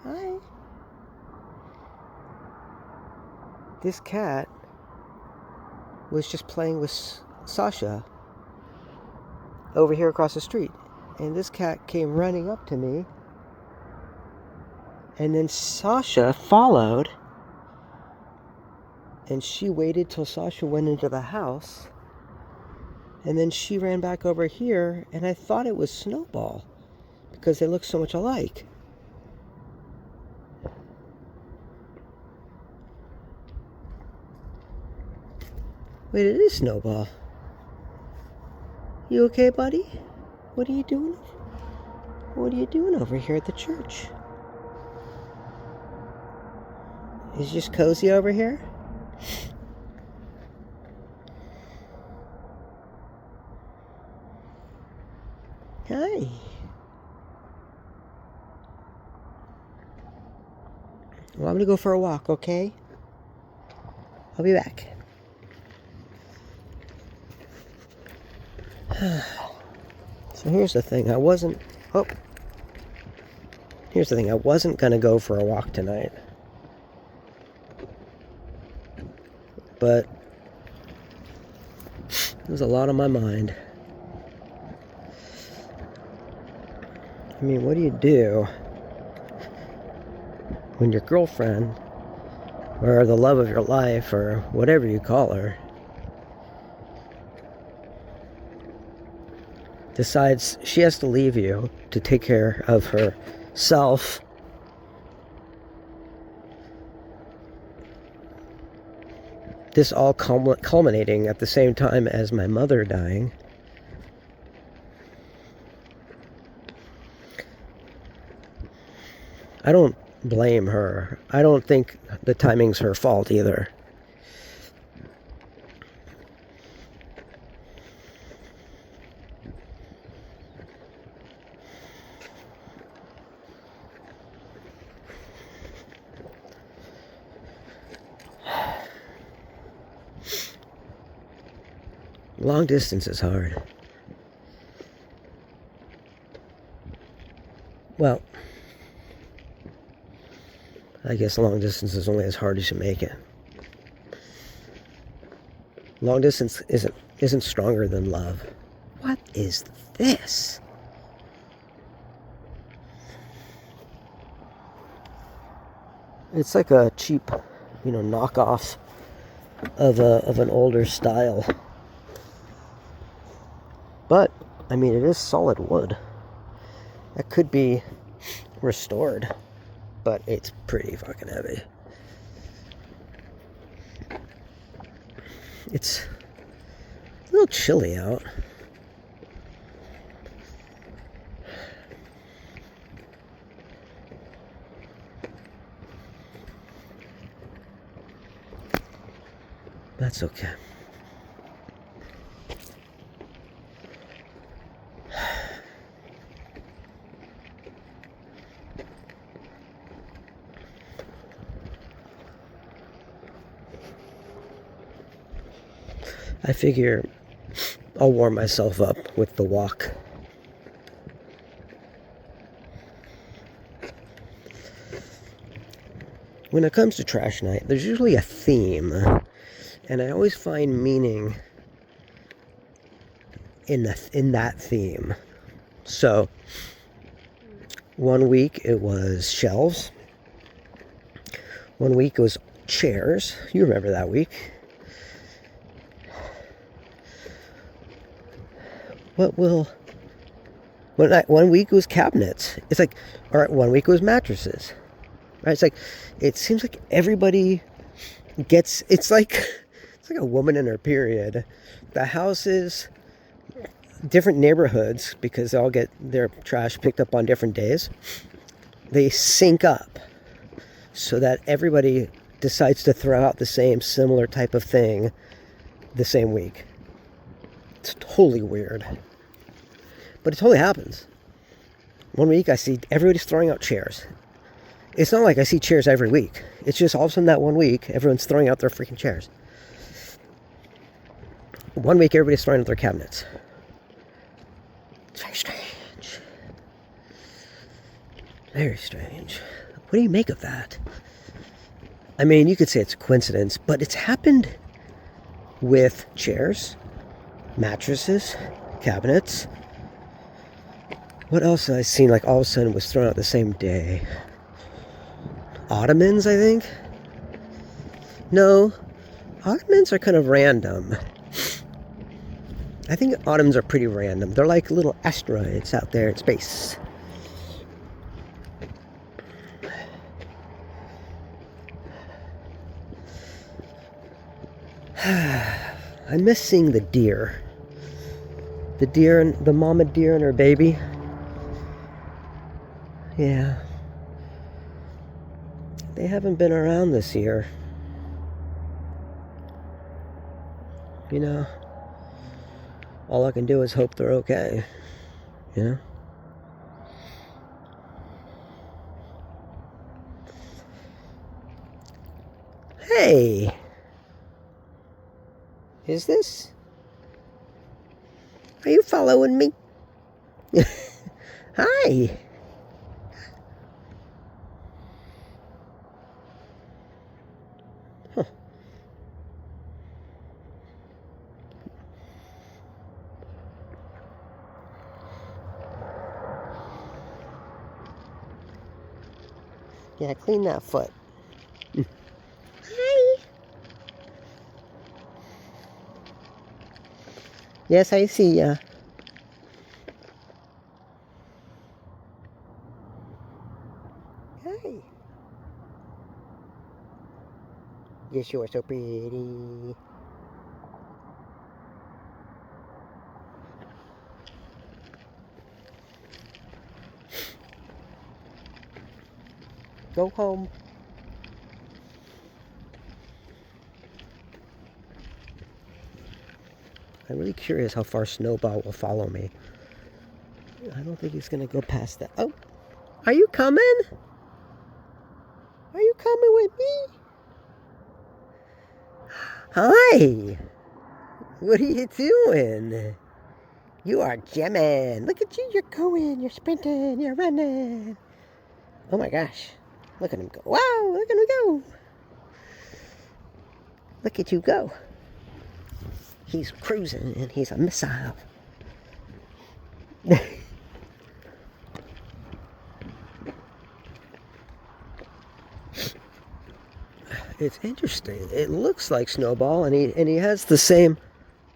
Hi. This cat was just playing with Sasha over here across the street. And this cat came running up to me. And then Sasha followed. And she waited till Sasha went into the house. And then she ran back over here. And I thought it was Snowball, because they look so much alike. Wait, it is Snowball. You okay, buddy? What are you doing? What are you doing over here at the church? Is it just cozy over here? Hi. Well, I'm gonna go for a walk, okay? I'll be back. So here's the thing. Here's the thing. I wasn't gonna go for a walk tonight. But there's a lot on my mind. I mean, what do you do when your girlfriend, or the love of your life, or whatever you call her, decides she has to leave you to take care of herself? This all culminating at the same time as my mother dying. I don't blame her. I don't think the timing's her fault either. Long distance is hard. Well, I guess long distance is only as hard as you make it. Long distance isn't stronger than love. What is this? It's like a cheap, knockoff of an older style. But, I mean, it is solid wood. That could be restored, but it's pretty fucking heavy. It's a little chilly out. That's okay. I figure I'll warm myself up with the walk. When it comes to trash night, there's usually a theme, and I always find meaning in that theme. So, one week it was shelves. One week it was chairs. You remember that week. One week it was cabinets. It's like, all right, one week it was mattresses. Right? It's like, it seems like everybody gets, it's like a woman in her period. The houses, different neighborhoods, because they all get their trash picked up on different days, they sync up so that everybody decides to throw out the same similar type of thing the same week. It's totally weird. But it totally happens. One week I see everybody's throwing out chairs. It's not like I see chairs every week. It's just all of a sudden that one week, everyone's throwing out their freaking chairs. One week everybody's throwing out their cabinets. It's very strange. Very strange. do you make of that? I mean, you could say it's a coincidence, but it's happened with chairs, mattresses, cabinets. What else have I seen like all of a sudden was thrown out the same day? Ottomans, I think? No, ottomans are kind of random. I think ottomans are pretty random. They're like little asteroids out there in space. I miss seeing the deer. The deer and the mama deer and her baby. Yeah. They haven't been around this year. You know, all I can do is hope they're okay. You know? Hey! Is this? Are you following me? Hi! Huh. Yeah, clean that foot. Hi! Yes, I see ya. Hi. Yes, you are so pretty. Go home. I'm really curious how far Snowball will follow me. I don't think he's gonna go past that. Oh, are you coming? Are you coming with me? Hi. What are you doing? You are jamming. Look at you. You're going. You're sprinting. You're running. Oh my gosh. Look at him go. Wow. Look at him go. Look at you go. He's cruising and he's a missile. It's interesting. It looks like Snowball, and he has the same.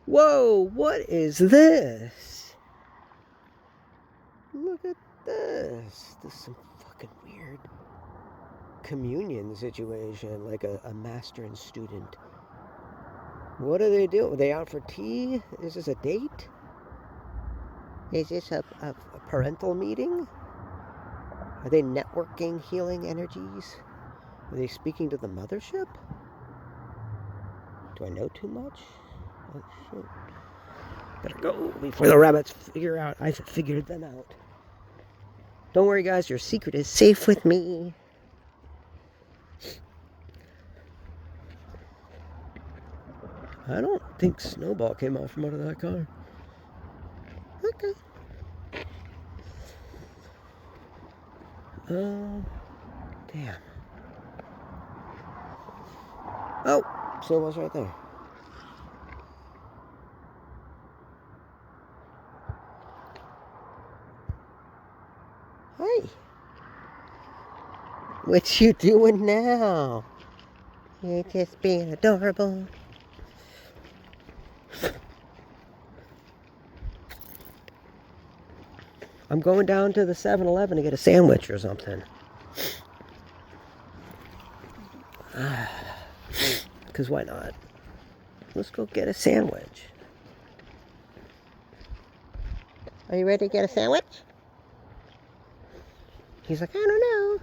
Whoa! What is this? Look at this. This is some fucking weird communion situation, like a master and student. What are they doing? Are they out for tea? Is this a date? Is this a parental meeting? Are they networking healing energies? Are they speaking to the mothership? Do I know too much? Oh, shoot. Better go before the rabbits figure out I've figured them out. Don't worry, guys. Your secret is safe with me. I don't think Snowball came out from under that car. Okay. Damn. Oh, Snowball's right there. Hi. What you doing now? You're just being adorable. I'm going down to the 7-Eleven to get a sandwich or something. Because why not? Let's go get a sandwich. Are you ready to get a sandwich? He's like, I don't know.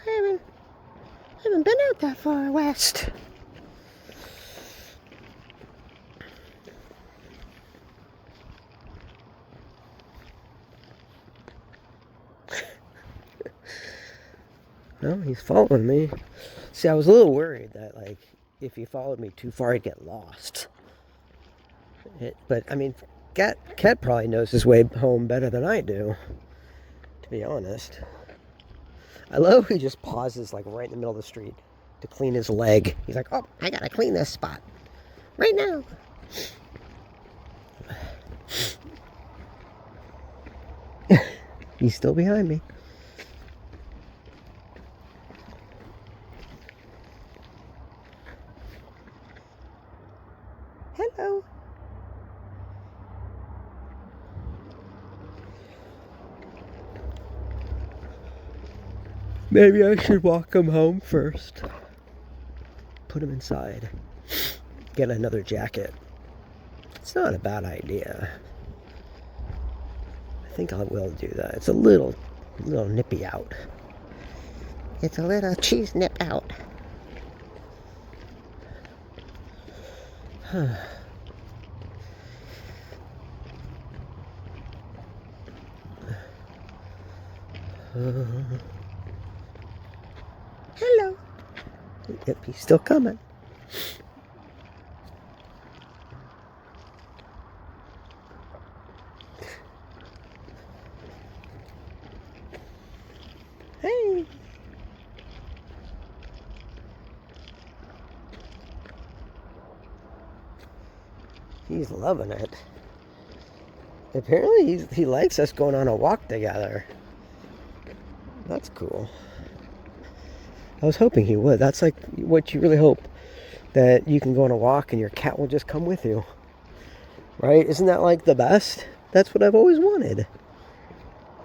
I haven't been out that far west. No, he's following me. See, I was a little worried that, like, if he followed me too far, he'd get lost. But, I mean, Cat probably knows his way home better than I do, to be honest. I love he just pauses like right in the middle of the street to clean his leg. He's like, oh, I gotta clean this spot right now. He's still behind me. Hello. Maybe I should walk him home first. Put him inside. Get another jacket. It's not a bad idea. I think I will do that. It's a little nippy out. It's a little cheese nip out. Huh. Hello. Yep, he's still coming. Hey. He's loving it. Apparently he likes us going on a walk together. That's cool. I was hoping he would. That's like what you really hope, that you can go on a walk and your cat will just come with you. Right? Isn't that like the best? That's what I've always wanted.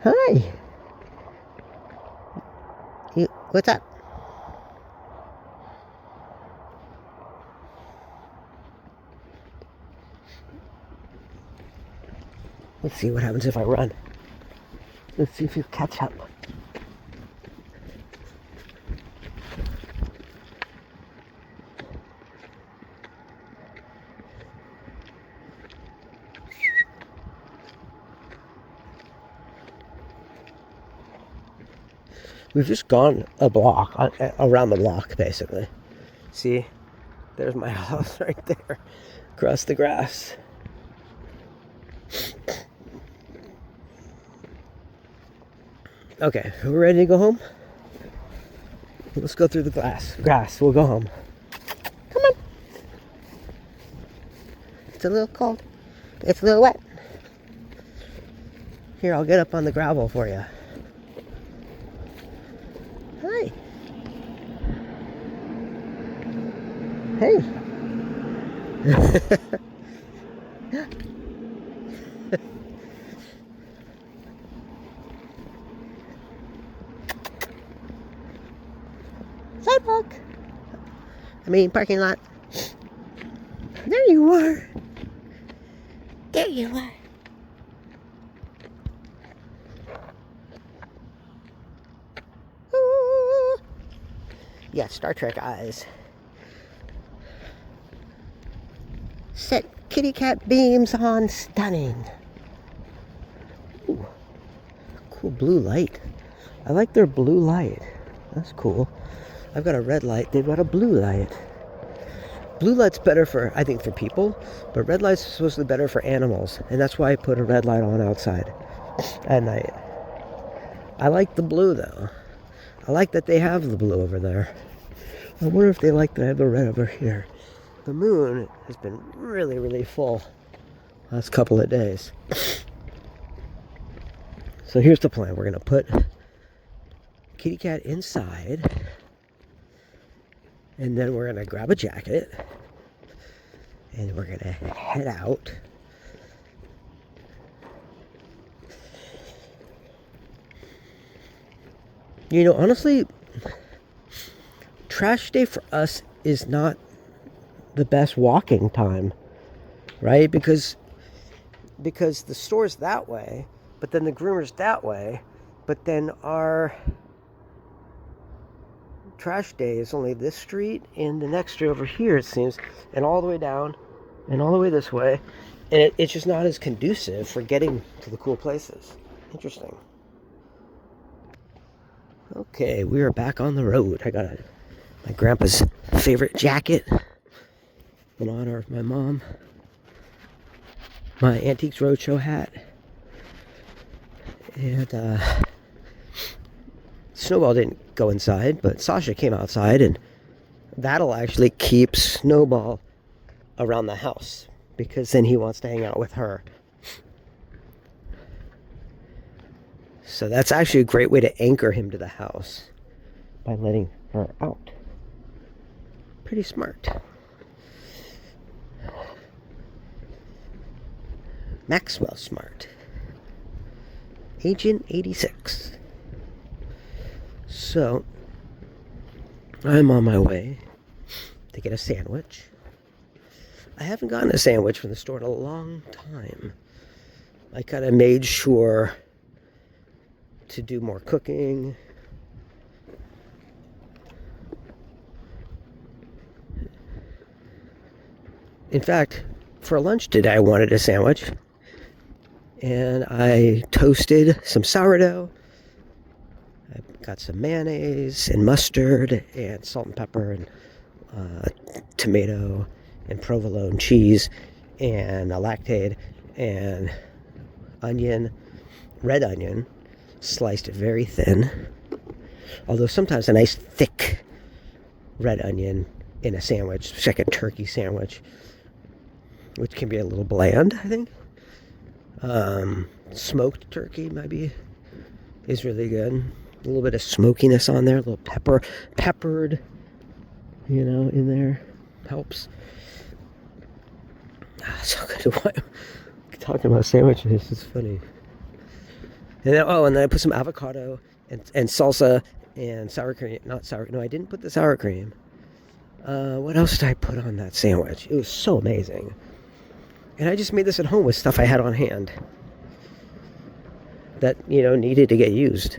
Hi. What's up? Let's see what happens if I run. Let's see if you catch up. We've just gone a block, around the block, basically. See? There's my house right there, across the grass. Okay, we're ready to go home? Let's go through the grass. We'll go home. Come on. It's a little cold. It's a little wet. Here, I'll get up on the gravel for you. Hi. Hey. Sidewalk. I mean, parking lot. There you are. There you are. Ooh. Yeah, Star Trek eyes. Set kitty cat beams on stunning. Ooh. Cool blue light. I like their blue light. That's cool. I've got a red light. They've got a blue light. Blue light's better for, I think, for people, but red light's supposed to be better for animals, and that's why I put a red light on outside at night. I like the blue, though. I like that they have the blue over there. I wonder if they like that I have the red over here. The moon has been really, really full last couple of days. So here's the plan. We're going to put kitty cat inside, and then we're going to grab a jacket, and we're going to head out. You know, honestly, trash day for us is not the best walking time, right? Because the store's that way, but then the groomer's that way, but then our trash day is only this street and the next street over here, it seems, and all the way down and all the way this way, and it's just not as conducive for getting to the cool places. Interesting. Okay, we are back on the road. I got my grandpa's favorite jacket in honor of my mom, my Antiques Roadshow hat, and Snowball didn't go inside, but Sasha came outside, and that'll actually keep Snowball around the house because then he wants to hang out with her. So that's actually a great way to anchor him to the house by letting her out. Pretty smart. Maxwell Smart. Agent 86. So, I'm on my way to get a sandwich. I haven't gotten a sandwich from the store in a long time. I kind of made sure to do more cooking. In fact, for lunch today, I wanted a sandwich. And I toasted some sourdough. I got some mayonnaise and mustard and salt and pepper and tomato and provolone cheese and a lactate and onion, red onion, sliced very thin. Although sometimes a nice thick red onion in a sandwich, it's like a turkey sandwich, which can be a little bland, I think. Smoked turkey maybe is really good. A little bit of smokiness on there, a little peppered, in there helps. So good. Talking about sandwiches is funny. And then I put some avocado and salsa and sour cream. No, I didn't put the sour cream. What else did I put on that sandwich? It was so amazing. And I just made this at home with stuff I had on hand that, needed to get used.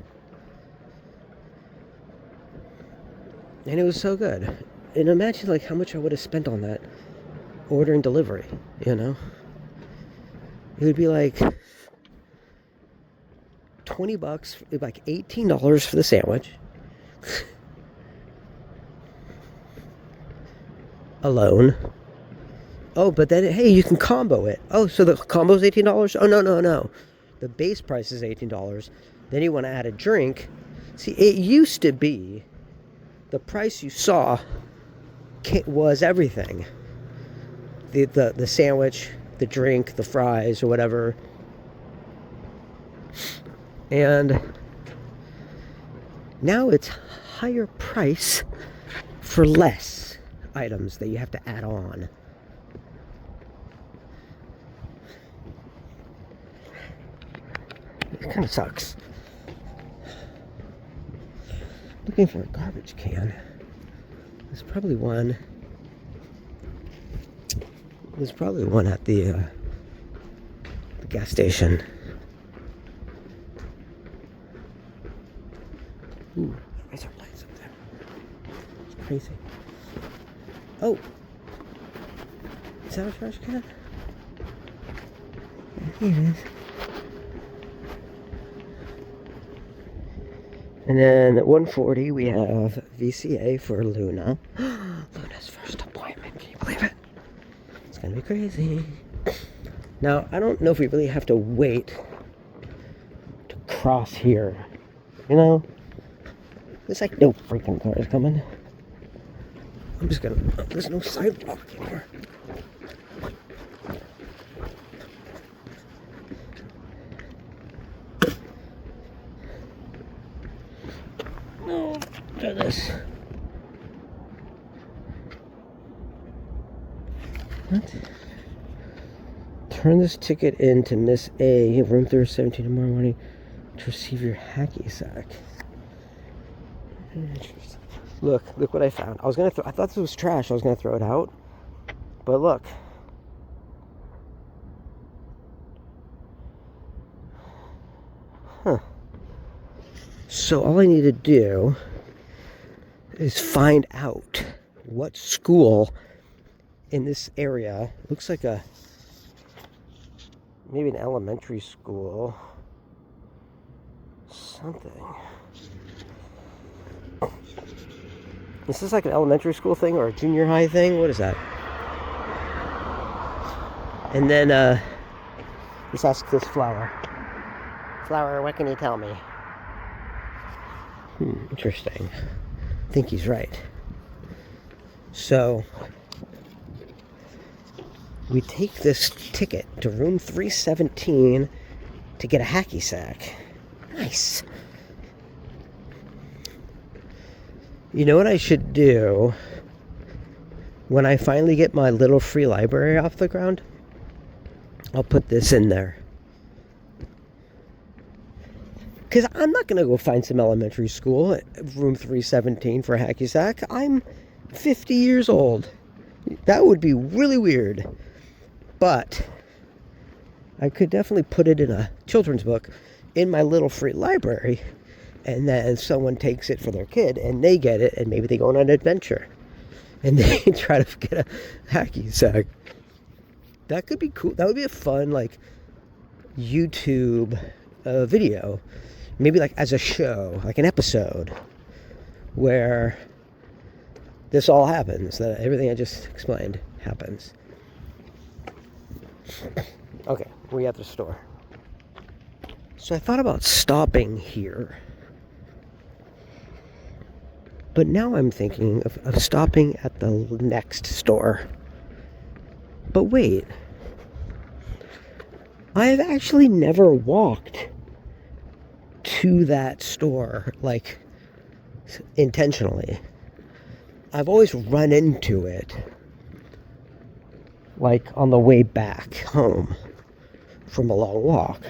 And it was so good. And imagine, how much I would have spent on that ordering delivery, It would be like $20, like $18 for the sandwich. Alone. Oh, but then, hey, you can combo it. Oh, so the combo's $18? Oh, no. The base price is $18. Then you want to add a drink. See, it used to be the price you saw was everything. The sandwich, the drink, the fries, or whatever. And now it's higher price for less items that you have to add on. It kind of sucks. Looking for a garbage can. There's probably one at the gas station. Ooh, razor blades up there. It's crazy. Oh! Is that a trash can? Here it is. And then at 1:40 we have VCA for Luna. Luna's first appointment, can you believe it? It's gonna be crazy. Now, I don't know if we really have to wait to cross here. There's no freaking cars coming. I'm just gonna, there's no sidewalk in here. No, try this. What? Turn this ticket in to Miss A, room 317 tomorrow morning to receive your hacky sack. Look what I found. I thought this was trash. I was gonna throw it out, but look. Huh. So all I need to do is find out what school in this area, looks like maybe an elementary school, something. Is this like an elementary school thing or a junior high thing? What is that? And then, let's ask this flower. Flower, what can you tell me? Interesting. I think he's right. So we take this ticket to room 317 to get a hacky sack. Nice. You know what I should do when I finally get my little free library off the ground? I'll put this in there. Because I'm not going to go find some elementary school at room 317 for a hacky sack. I'm 50 years old. That would be really weird. But I could definitely put it in a children's book in my little free library. And then someone takes it for their kid and they get it and maybe they go on an adventure. And they try to get a hacky sack. That could be cool. That would be a fun, like, YouTube video. Maybe, like, as a show, like an episode, where this all happens. That everything I just explained happens. Okay, we're at the store. So I thought about stopping here. But now I'm thinking of stopping at the next store. But wait. I have actually never walked to that store, like, intentionally. I've always run into it, like, on the way back home from a long walk.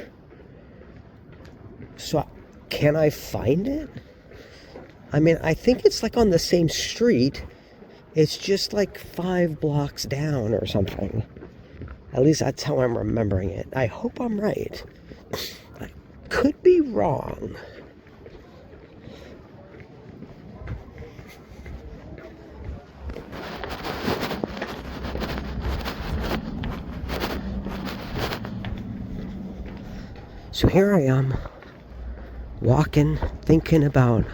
So, can I find it? I mean, I think it's like on the same street. It's just like 5 blocks down or something. At least that's how I'm remembering it. I hope I'm right. I could be wrong. So here I am, walking, thinking about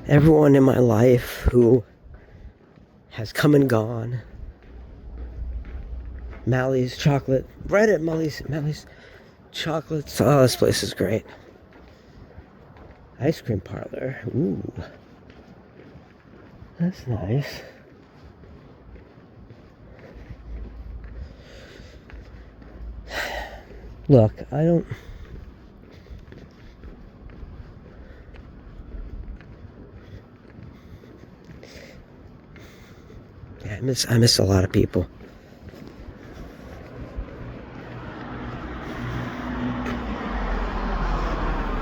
everyone in my life who has come and gone. Mally's chocolate, right at Mally's chocolates. Oh, this place is great. Ice cream parlor. Ooh, that's nice. Look, I don't. Yeah, I miss a lot of people.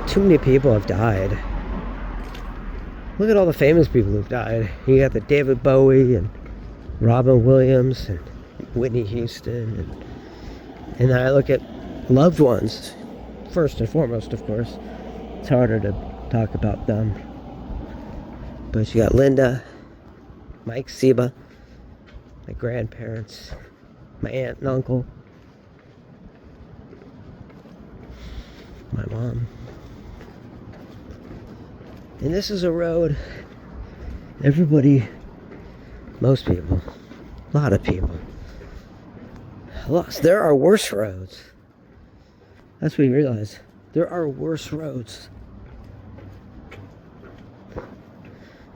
Too many people have died. Look at all the famous people who've died. You got the David Bowie and Robin Williams and Whitney Houston. And then I look at loved ones, first and foremost, of course. It's harder to talk about them. But you got Linda, Mike Seba, my grandparents, my aunt and uncle, my mom. And this is a road everybody, most people, a lot of people lost. There are worse roads. That's what you realize. There are worse roads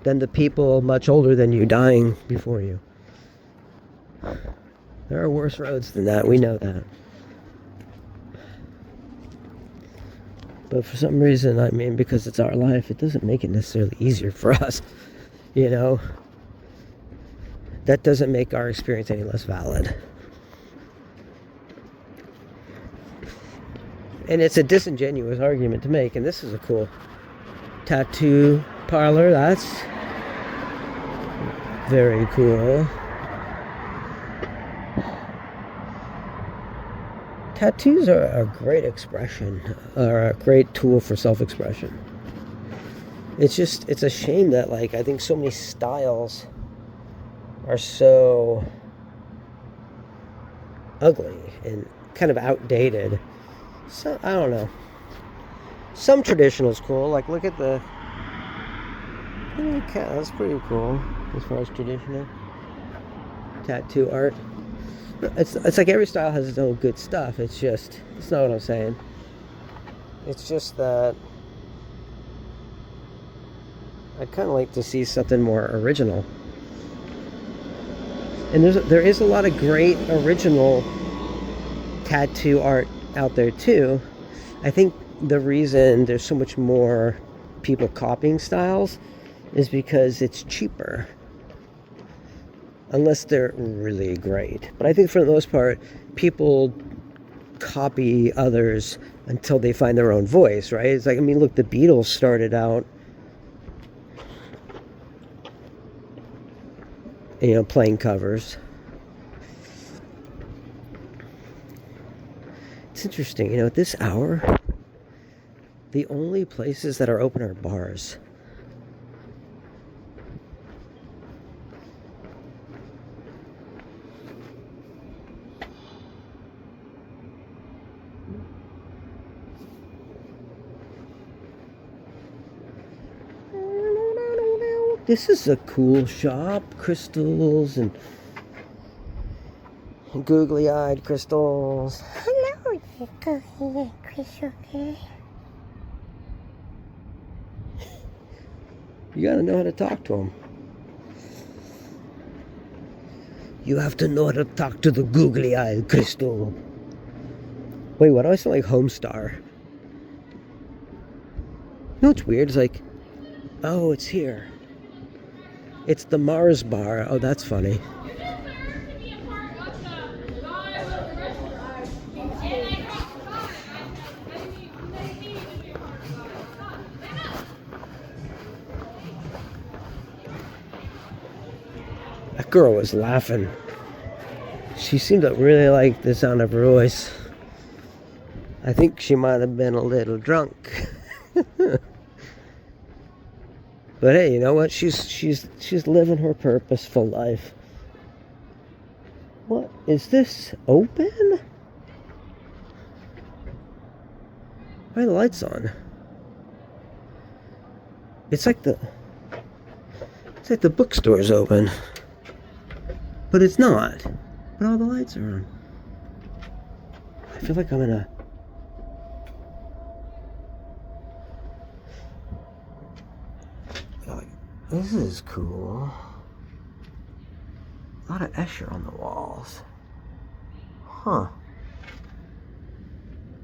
than the people much older than you dying before you. There are worse roads than that. We know that. But for some reason, I mean, because it's our life, it doesn't make it necessarily easier for us. You know? That doesn't make our experience any less valid. And it's a disingenuous argument to make. And this is a cool tattoo parlor. That's very cool. Tattoos are a great expression, or a great tool for self-expression. It's a shame that, like, I think so many styles are so ugly and kind of outdated. So, I don't know. Some traditional is cool. Like, look at the... That's pretty cool as far as traditional tattoo art. It's like every style has its own good stuff. It's not what I'm saying. It's just that I'd kind of like to see something more original. And there is a lot of great original tattoo art out there too. I think the reason there's so much more people copying styles is because it's cheaper. Unless they're really great. But I think for the most part, people copy others until they find their own voice, right? It's like, I mean, look, the Beatles started out, playing covers. It's interesting, at this hour, the only places that are open are bars. This is a cool shop. Crystals and googly-eyed crystals. Hello, googly-eyed crystal. You gotta know how to talk to them. You have to know how to talk to the googly-eyed crystal. Wait, why do I sound like Homestar? You know what's weird? It's like, oh, it's here. It's the Mars bar. Oh, that's funny. That girl was laughing. She seemed to really like the sound of her voice. I think she might have been a little drunk. But hey, you know what? She's living her purposeful life. What is this? Open? Why are the lights on? It's like the bookstore's open. But it's not. But all the lights are on. I feel like I'm in a... This is cool. A lot of Escher on the walls. Huh.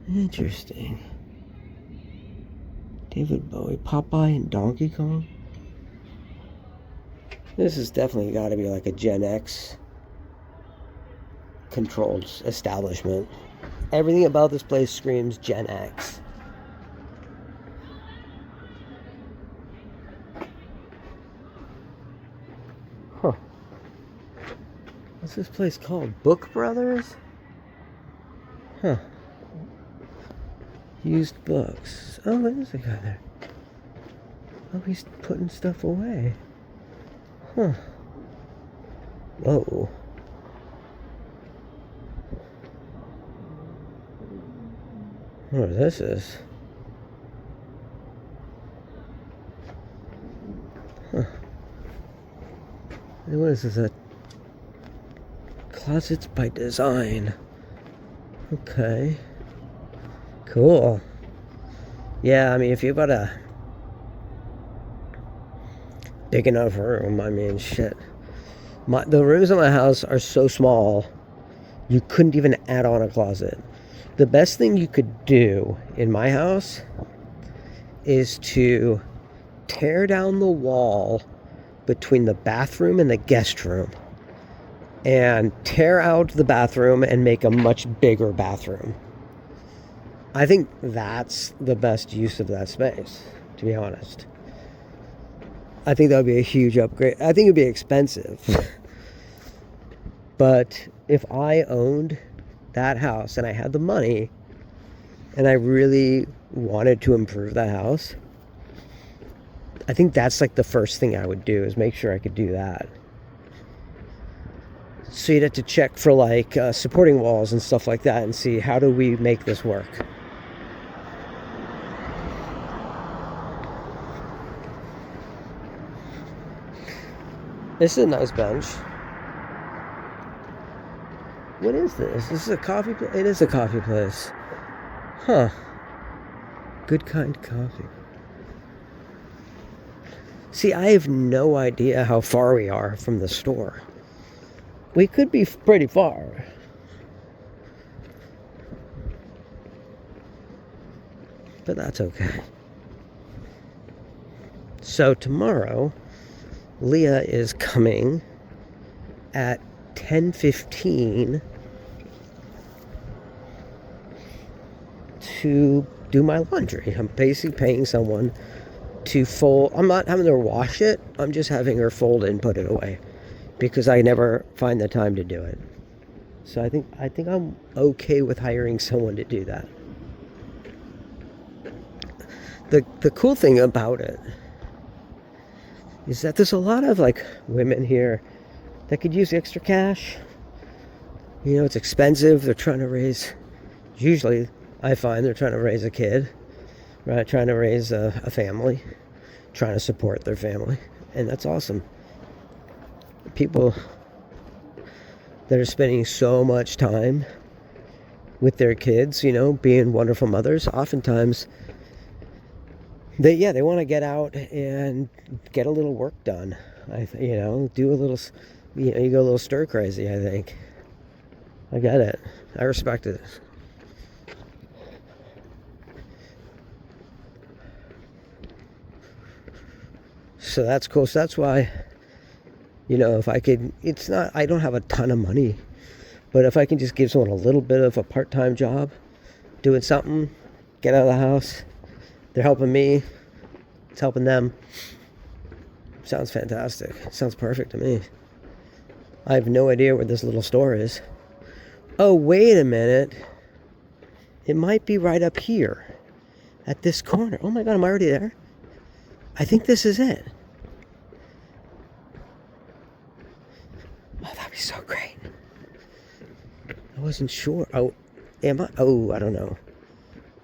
Interesting. David Bowie, Popeye, and Donkey Kong. This has definitely got to be like a Gen X controlled establishment. Everything about this place screams Gen X. Huh. What's this place called? Book Brothers? Huh. Used books. Oh, there's a guy there. Oh, he's putting stuff away. Huh. Whoa. I wonder what this is. Huh. What is this? Closets by Design. Okay. Cool. Yeah, I mean, if you've got a big enough room, I mean, shit. The rooms in my house are so small, you couldn't even add on a closet. The best thing you could do in my house is to tear down the wall between the bathroom and the guest room and tear out the bathroom and make a much bigger bathroom. I think that's the best use of that space, to be honest. I think that would be a huge upgrade. I think it would be expensive. But if I owned that house and I had the money and I really wanted to improve that house, I think that's like the first thing I would do, is make sure I could do that. So you'd have to check for like supporting walls and stuff like that and see, how do we make this work? This is a nice bench. What is this? This is a coffee place? It is a coffee place. Huh. Good Kind Coffee. See, I have no idea how far we are from the store. We could be pretty far. But that's okay. So tomorrow, Leah is coming at 10:15 to do my laundry. I'm basically paying someone to fold. I'm not having her wash it. I'm just having her fold it and put it away because I never find the time to do it. So I think I'm okay with hiring someone to do that. The cool thing about it is that there's a lot of like women here that could use extra cash. You know, it's expensive. They're trying to raise, usually I find they're trying to raise a kid, right? Trying to raise a family, trying to support their family. And that's awesome. People that are spending so much time with their kids, you know, being wonderful mothers, oftentimes they want to get out and get a little work done. Do a little, you go a little stir crazy, I think. I get it. I respect it. So that's cool. So that's why, if I could, I don't have a ton of money, but if I can just give someone a little bit of a part-time job, doing something, get out of the house, they're helping me, it's helping them. Sounds fantastic. Sounds perfect to me. I have no idea where this little store is. Oh, wait a minute. It might be right up here at this corner. Oh my God, I'm already there. I think this is it. Oh, that'd be so great. I wasn't sure. Oh, am I? Oh, I don't know.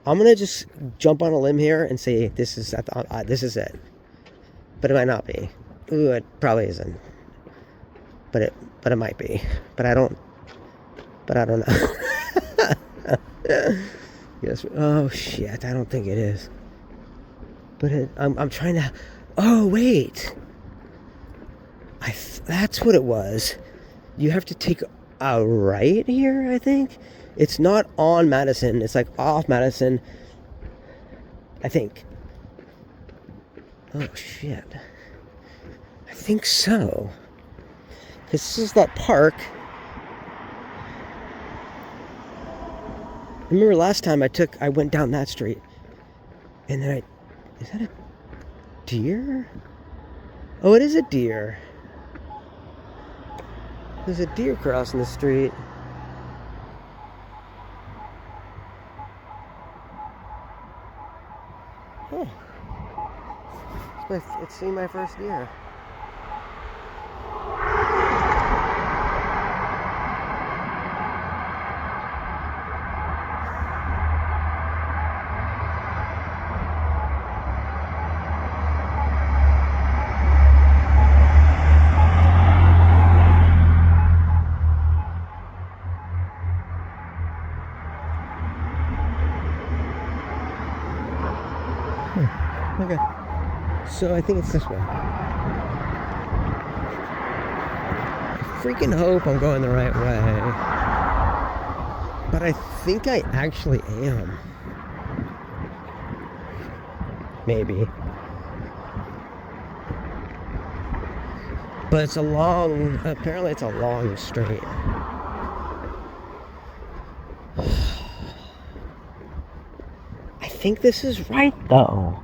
I'm gonna just jump on a limb here and say this is it, but it might not be. Ooh, it probably isn't. But it might be. But I don't know. Yes. Oh shit! I don't think it is. But I'm trying to. Oh wait. That's what it was. You have to take a right here, I think. It's not on Madison. It's like off Madison. I think. Oh, shit. I think so. Because this is that park. Remember last time I went down that street. And then is that a deer? Oh, it is a deer. There's a deer crossing the street. Oh. It's seen my first deer. Okay. So I think it's this way. I freaking hope I'm going the right way. But I think I actually am. Maybe. But apparently it's a long street. I think this is right though.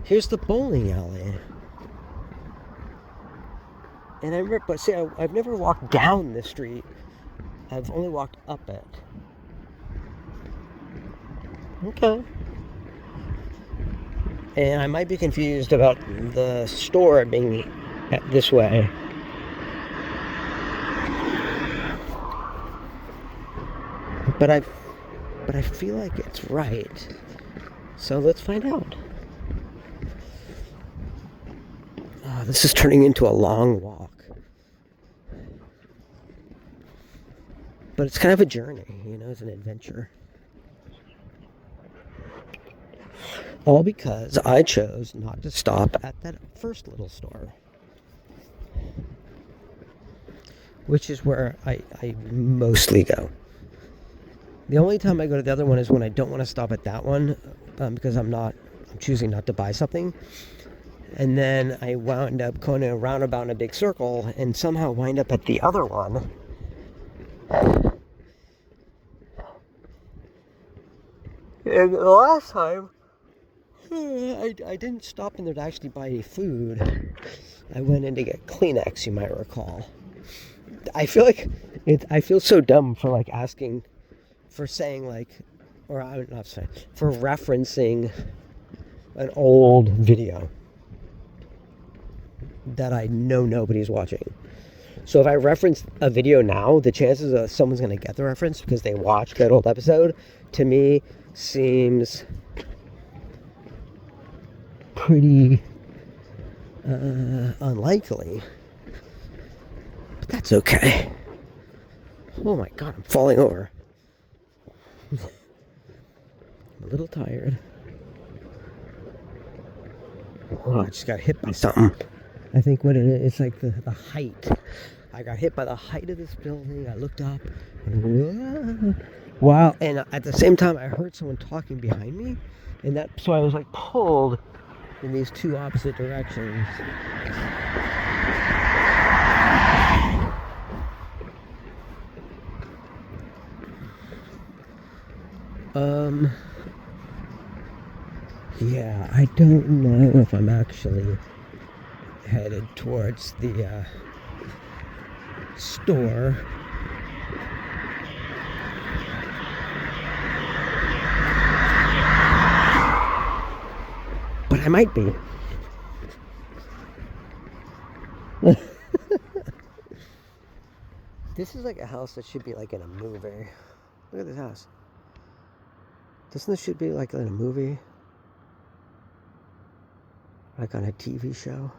Here's the bowling alley. And I've never walked down this street. I've only walked up it. Okay. And I might be confused about the store being this way. But I feel like it's right. So let's find out. This is turning into a long walk. But it's kind of a journey, it's an adventure. All because I chose not to stop at that first little store, which is where I mostly go. The only time I go to the other one is when I don't want to stop at that one, because I'm choosing not to buy something. And then I wound up going a roundabout in a big circle and somehow wind up at the other one. And the last time, I didn't stop in there to actually buy any food. I went in to get Kleenex, you might recall. I feel like I feel so dumb for like asking, for saying like, or I'm not saying, for referencing an old video that I know nobody's watching. So if I reference a video now, the chances that someone's going to get the reference because they watched that old episode, to me, seems pretty unlikely. But that's okay. Oh my god, I'm falling over. I'm a little tired. Oh, I just got hit by something. I think what it is, it's like the height. I got hit by the height of this building. I looked up. And, wow. And at the same time, I heard someone talking behind me. And so I was like pulled in these two opposite directions. Yeah, I don't know if I'm actually headed towards the store. But I might be. This is like a house that should be like in a movie. Look at this house. Doesn't this should be like in a movie? Like on a TV show?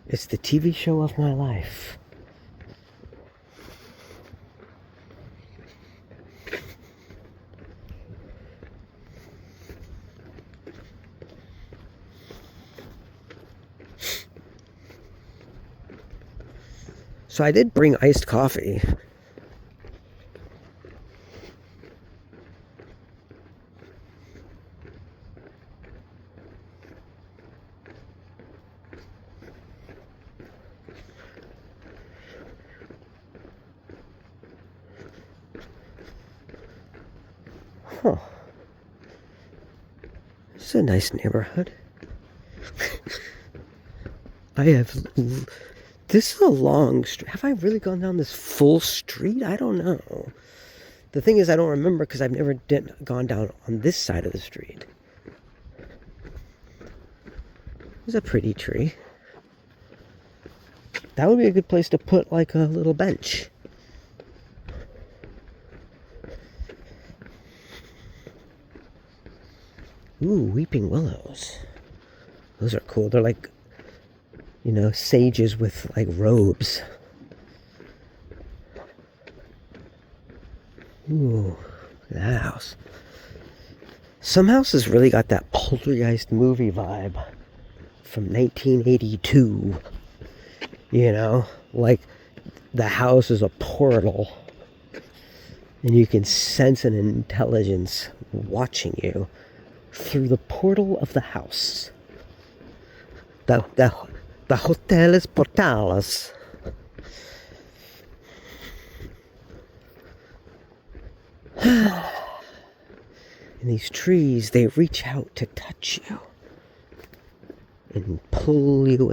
It's the TV show of my life. So I did bring iced coffee. Huh. This is a nice neighborhood. This is a long street. Have I really gone down this full street? I don't know. The thing is, I don't remember because I've never gone down on this side of the street. There's a pretty tree. That would be a good place to put like a little bench. Ooh, weeping willows. Those are cool. They're like, you know, sages with like robes. Ooh, look at that house. Some houses really got that Poltergeist movie vibe from 1982. You know, like the house is a portal and you can sense an intelligence watching you through the portal of the house. The hotel is portales. And these trees, they reach out to touch you and pull you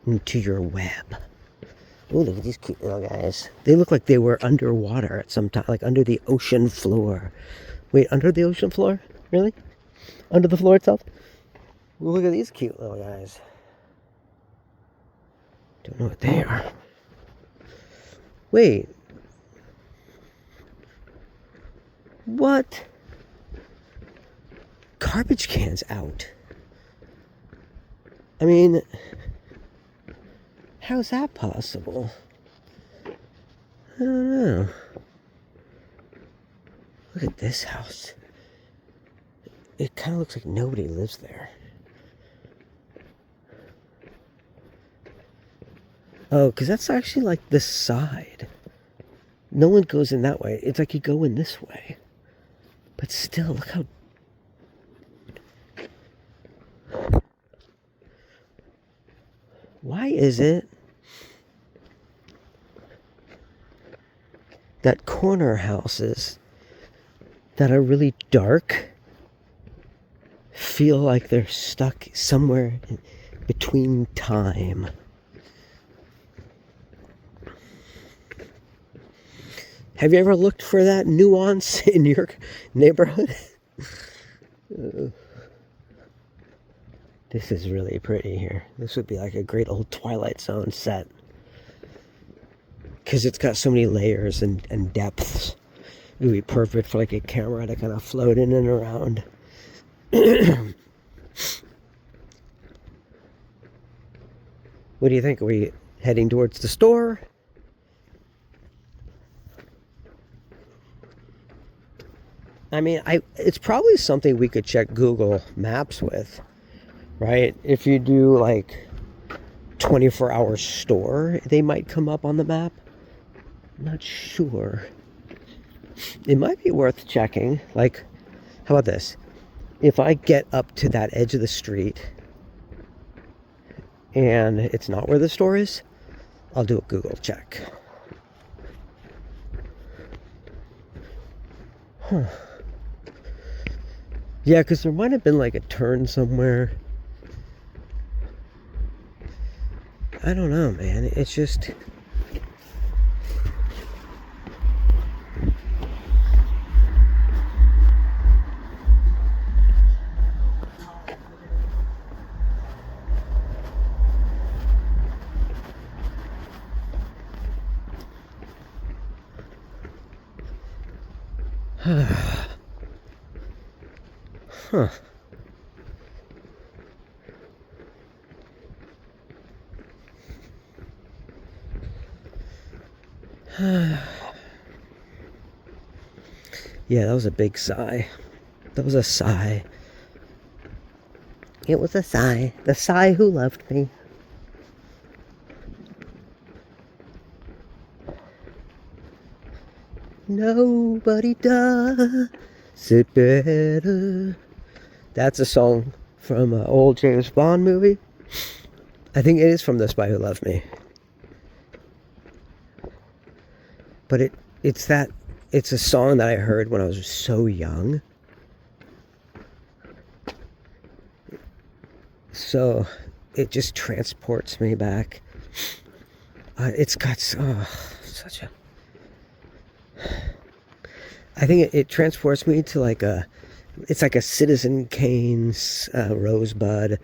into your web. Oh, look at these cute little guys. They look like they were underwater at some time, like under the ocean floor. Wait, under the ocean floor? Really? Under the floor itself? Well, look at these cute little guys. Don't know what they are. Wait. What? Garbage cans out. I mean, how's that possible? I don't know. Look at this house. It kind of looks like nobody lives there. Oh, because that's actually like this side. No one goes in that way. It's like you go in this way. But still, look how... Why is it that corner houses that are really dark feel like they're stuck somewhere between time? Have you ever looked for that nuance in your neighborhood? This is really pretty here. This would be like a great old Twilight Zone set. Because it's got so many layers and depths. It would be perfect for like a camera to kind of float in and around. What do you think? Are we heading towards the store? I mean, it's probably something we could check Google Maps with, right? If you do like 24-hour store, they might come up on the map. I'm not sure. It might be worth checking. Like, how about this? If I get up to that edge of the street and it's not where the store is, I'll do a Google check. Huh. Yeah, because there might have been like a turn somewhere. I don't know, man. It's just... Huh. Yeah, that was a big sigh. That was a sigh. It was a sigh. The sigh who loved me. Nobody does it better. That's a song from an old James Bond movie. I think it is from The Spy Who Loved Me. But it's a song that I heard when I was so young. So it just transports me back. It's got such a... I think it transports me to like it's like a Citizen Kane's Rosebud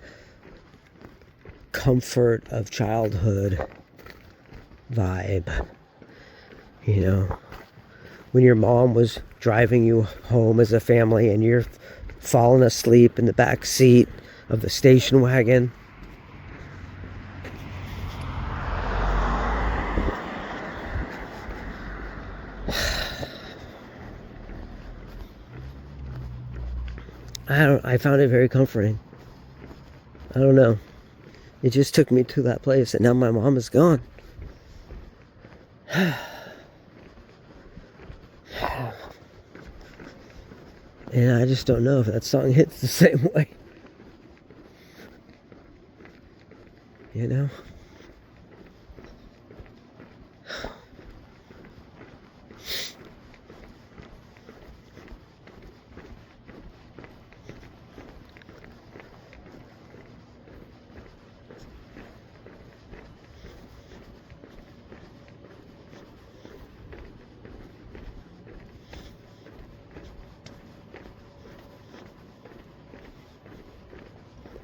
comfort of childhood vibe. You know, when your mom was driving you home as a family and you're falling asleep in the back seat of the station wagon. I found it very comforting. I don't know. It just took me to that place, and now my mom is gone. And I just don't know if that song hits the same way. You know?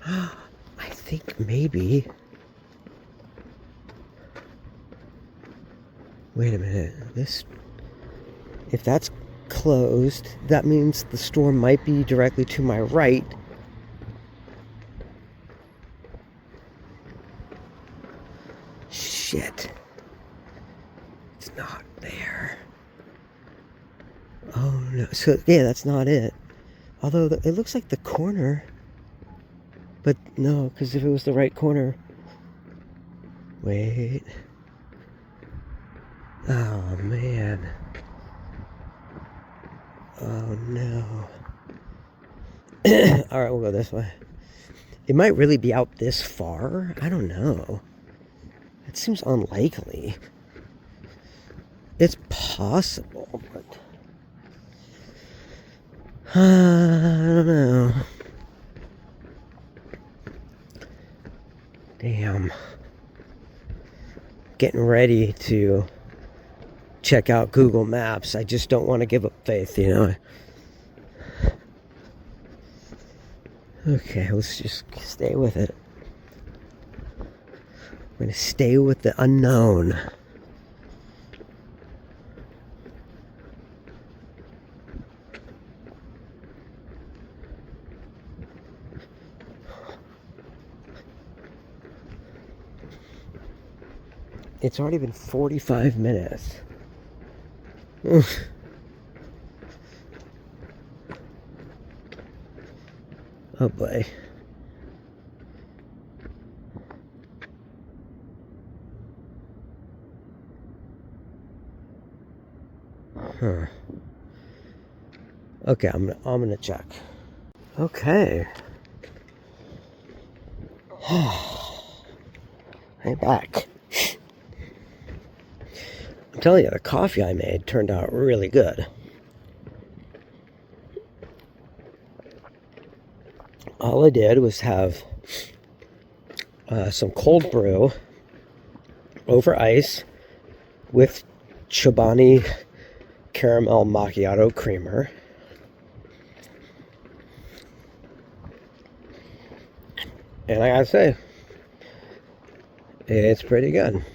I think maybe... Wait a minute. If that's closed, that means the store might be directly to my right. Shit. It's not there. Oh no. So yeah, that's not it. Although it looks like the corner. But no, because if it was the right corner. Wait. Oh man. Oh no. Alright, we'll go this way. It might really be out this far. I don't know. It seems unlikely. It's possible, but I don't know. Damn. Getting ready to check out Google Maps. I just don't want to give up faith, you know. Okay, let's just stay with it. We're going to stay with the unknown. It's already been 45 minutes. Oh boy. Huh. Okay, I'm gonna check. Okay. I'm back. I'm telling you, the coffee I made turned out really good. All I did was have some cold brew over ice with Chobani caramel macchiato creamer. And I gotta say, it's pretty good.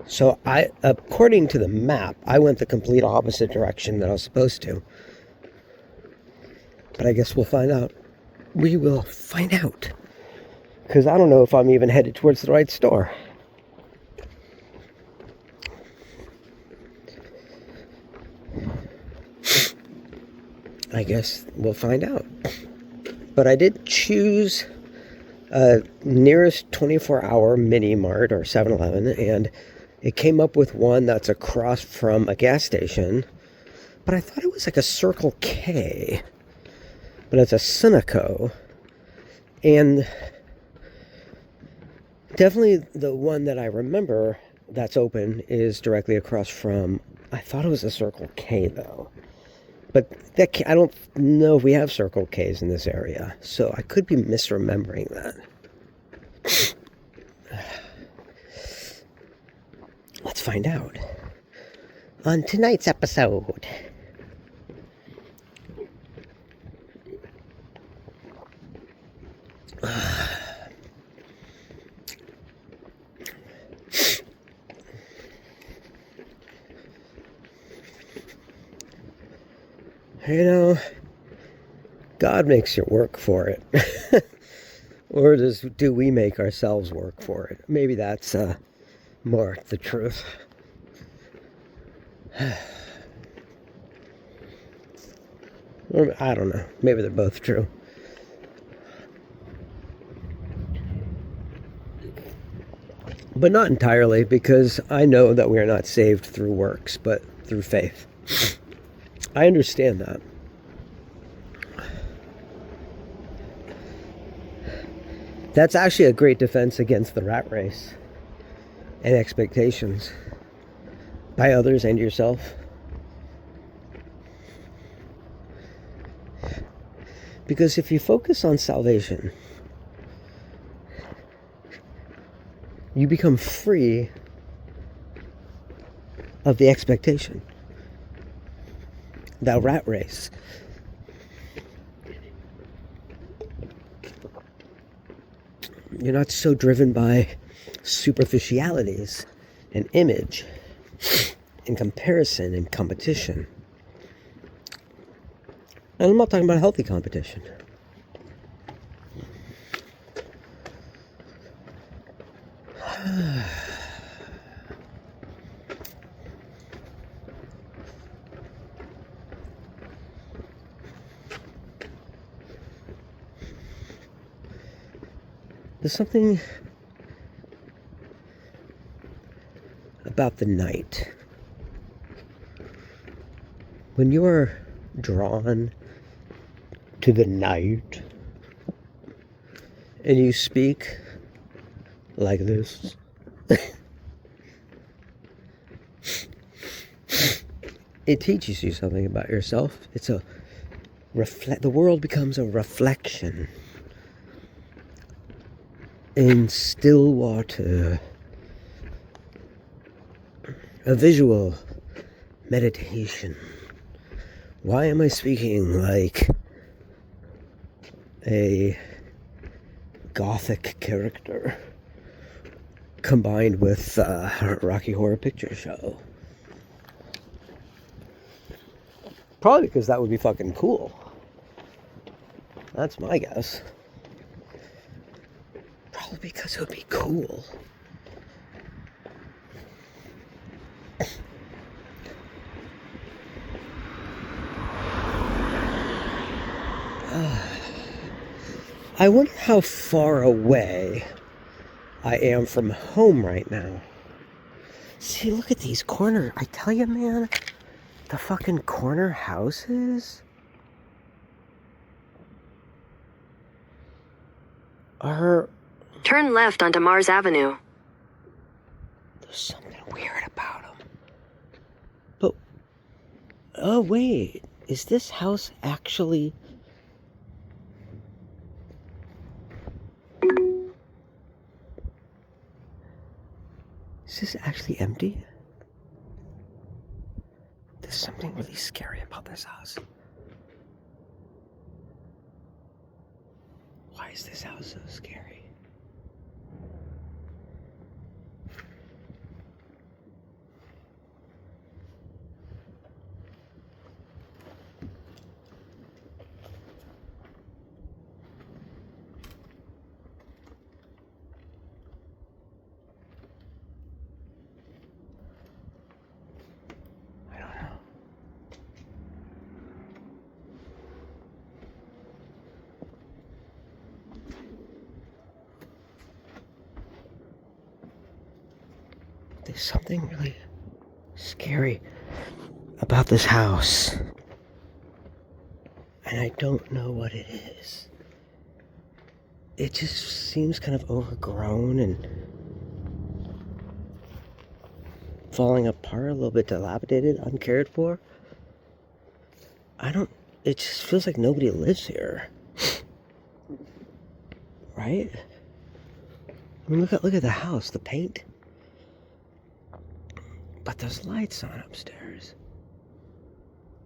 So according to the map, I went the complete opposite direction that I was supposed to. But I guess we'll find out. We will find out. Because I don't know if I'm even headed towards the right store. I guess we'll find out. But I did choose nearest 24-hour mini mart or 7-Eleven, and it came up with one that's across from a gas station. But I thought it was like a Circle K. But it's a Sunoco. And definitely the one that I remember that's open is directly across from, I thought it was a Circle K though. But I don't know if we have Circle K's in this area. So I could be misremembering that. Let's find out. On tonight's episode. You know, God makes you work for it. Or do we make ourselves work for it? Maybe that's more the truth. Or, I don't know. Maybe they're both true. But not entirely, because I know that we are not saved through works, but through faith. I understand that. That's actually a great defense against the rat race and expectations by others and yourself. Because if you focus on salvation, you become free of the expectation. That rat race. You're not so driven by superficialities and image and comparison and competition. And I'm not talking about healthy competition. There's something about the night. When you're drawn to the night and you speak like this, it teaches you something about yourself. It's a the world becomes a reflection in still water, a visual meditation. Why am I speaking like a gothic character combined with Rocky Horror Picture Show? Probably because that would be fucking cool. That's my guess. Probably because it would be cool. I wonder how far away I am from home right now. See, look at these corner. I tell you, man, the fucking corner houses are... Turn left onto Mars Avenue. There's something weird about them. But, oh wait, is this house actually... Is this actually empty? There's something really scary about this house. Why is this house so scary? There's something really scary about this house. And I don't know what it is. It just seems kind of overgrown and falling apart, a little bit dilapidated, uncared for. It just feels like nobody lives here. Right? I mean, look at the house, the paint. But there's lights on upstairs.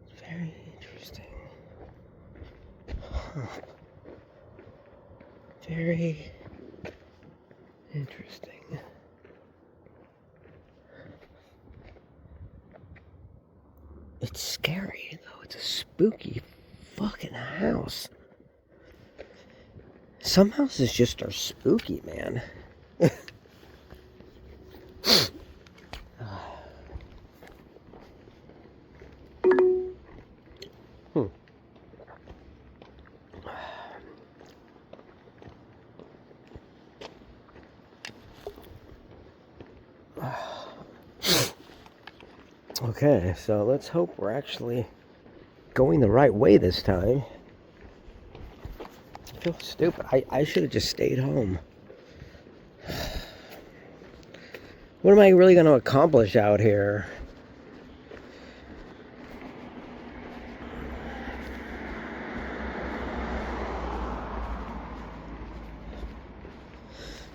It's very interesting. Huh. Very interesting. It's scary, though. It's a spooky fucking house. Some houses just are spooky, man. Okay, so let's hope we're actually going the right way this time. I feel stupid. I should have just stayed home. What am I really going to accomplish out here?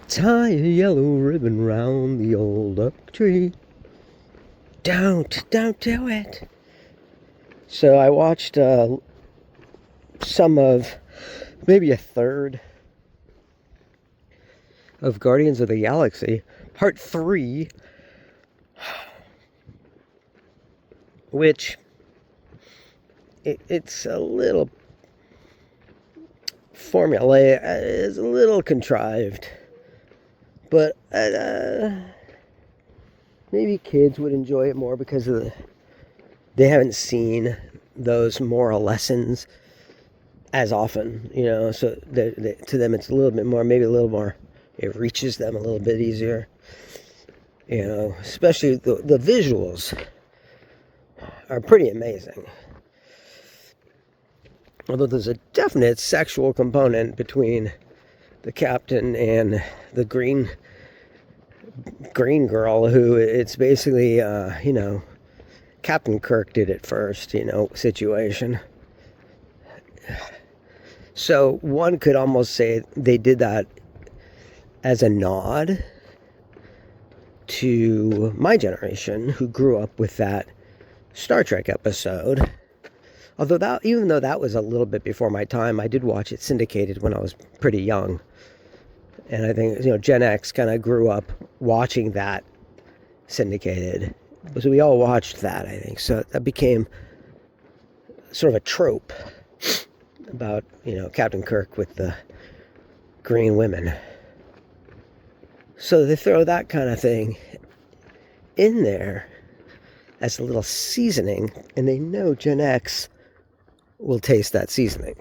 Tie a yellow ribbon round the old oak tree. Don't do it. So I watched some of, maybe a third of Guardians of the Galaxy, Part 3, which it's a little formulaic, it's a little contrived, but maybe kids would enjoy it more because of they haven't seen those moral lessons as often, you know, so to them it's a little bit more, maybe a little more It reaches them a little bit easier. You know, especially the visuals are pretty amazing. Although there's a definite sexual component between the captain and the green girl, who it's basically, you know, Captain Kirk did it first, you know, situation. So one could almost say they did that as a nod to my generation, who grew up with that Star Trek episode. Although even though that was a little bit before my time, I did watch it syndicated when I was pretty young. And I think, you know, Gen X kind of grew up watching that syndicated. So we all watched that, I think. So that became sort of a trope about, you know, Captain Kirk with the green women. So they throw that kind of thing in there as a little seasoning, and they know Gen X will taste that seasoning.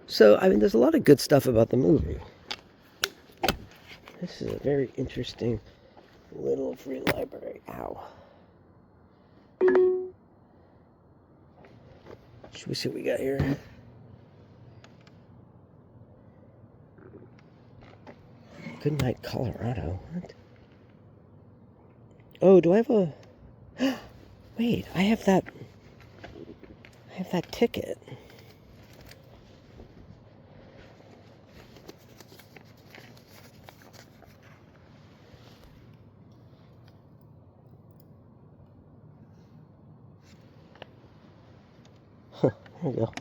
So, I mean, there's a lot of good stuff about the movie. This is a very interesting little free library. Ow. Should we see what we got here? Good night, Colorado. What? Oh, do I have a... Wait, I have that ticket. There you go.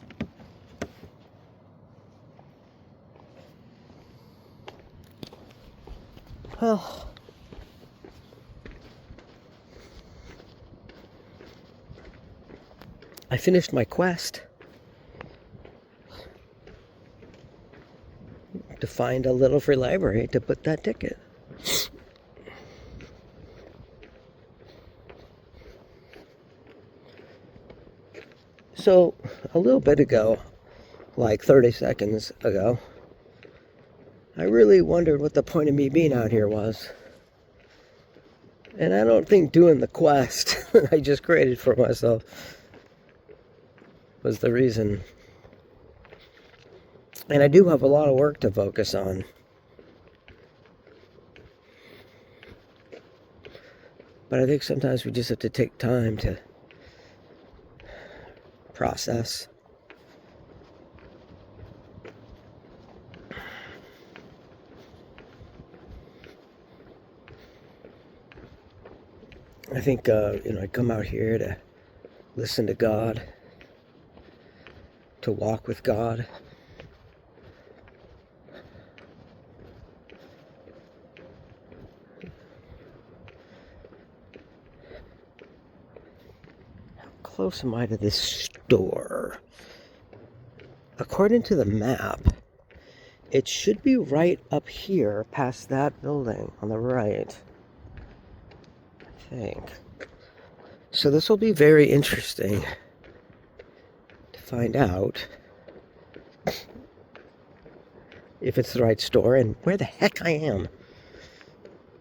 Well, I finished my quest to find a little free library to put that ticket. So, a little bit ago, like 30 seconds ago, I really wondered what the point of me being out here was. And I don't think doing the quest I just created for myself was the reason. And I do have a lot of work to focus on. But I think sometimes we just have to take time to process. I think, you know, I come out here to listen to God, to walk with God. How close am I to this store? According to the map, it should be right up here past that building on the right. I think. So this will be very interesting to find out if it's the right store and where the heck I am.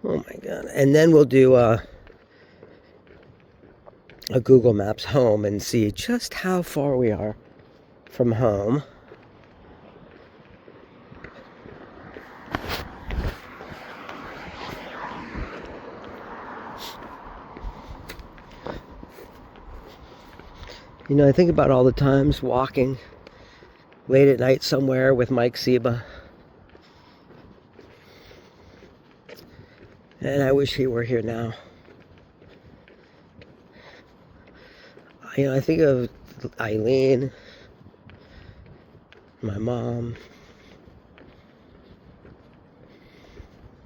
Oh my god. And then we'll do a Google Maps home and see just how far we are from home. You know, I think about all the times walking late at night somewhere with Mike Seba. And I wish he were here now. You know, I think of Eileen, my mom,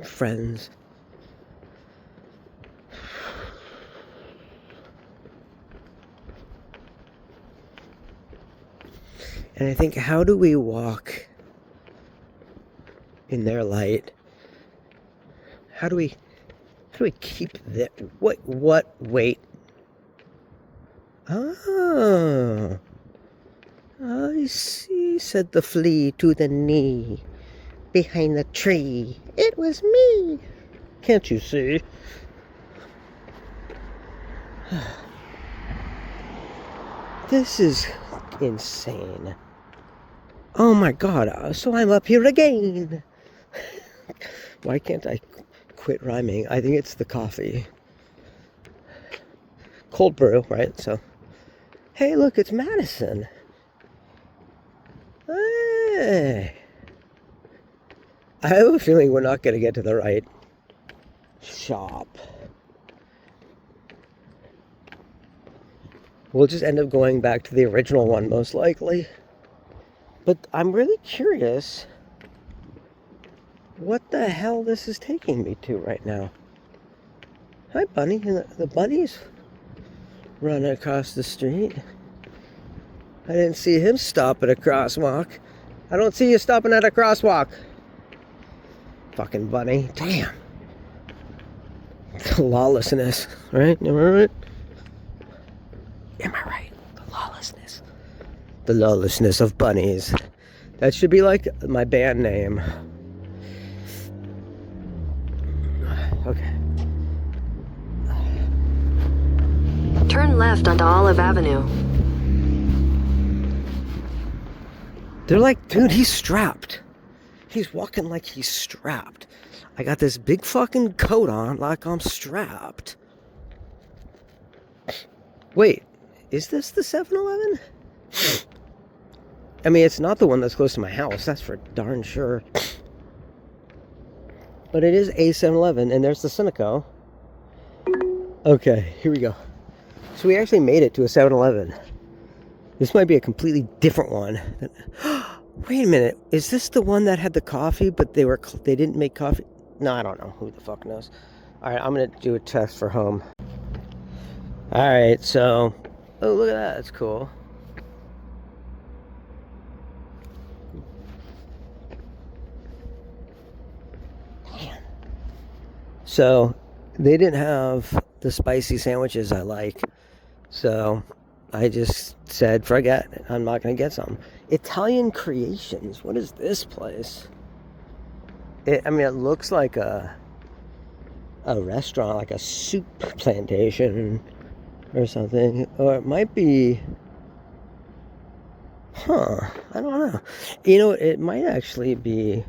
friends. And I think, how do we walk in their light? How do we keep that? What weight? Oh, I see, said the flea to the knee behind the tree. It was me. Can't you see? This is insane. Oh my god, so I'm up here again. Why can't I quit rhyming? I think it's the coffee. Cold brew, right? So, hey, look, it's Madison. Hey. I have a feeling we're not going to get to the right shop. We'll just end up going back to the original one, most likely. But I'm really curious what the hell this is taking me to right now. Hi, Bunny. The bunny's running across the street. I didn't see him stop at a crosswalk. I don't see you stopping at a crosswalk. Fucking bunny. Damn. The lawlessness, right? Am I right? Am I right? The lawlessness. The lawlessness of bunnies. That should be like my band name. Okay. Turn left onto Olive Avenue. They're like, dude, he's strapped. He's walking like he's strapped. I got this big fucking coat on like I'm strapped. Wait, is this the 7-Eleven? I mean, it's not the one that's close to my house, that's for darn sure. But it is a 7-Eleven, and there's the Cineco. Okay, here we go. So we actually made it to a 7-Eleven. This might be a completely different one. Wait a minute, is this the one that had the coffee, but they didn't make coffee? No, I don't know. Who the fuck knows? All right, I'm gonna do a test for home. All right, so, oh, look at that. That's cool. Man. So they didn't have the spicy sandwiches I like, so I just said, forget it. I'm not gonna get some. Italian Creations. What is this place? I mean, it looks like a restaurant, like a soup plantation or something. Or it might be... I don't know. You know, it might actually be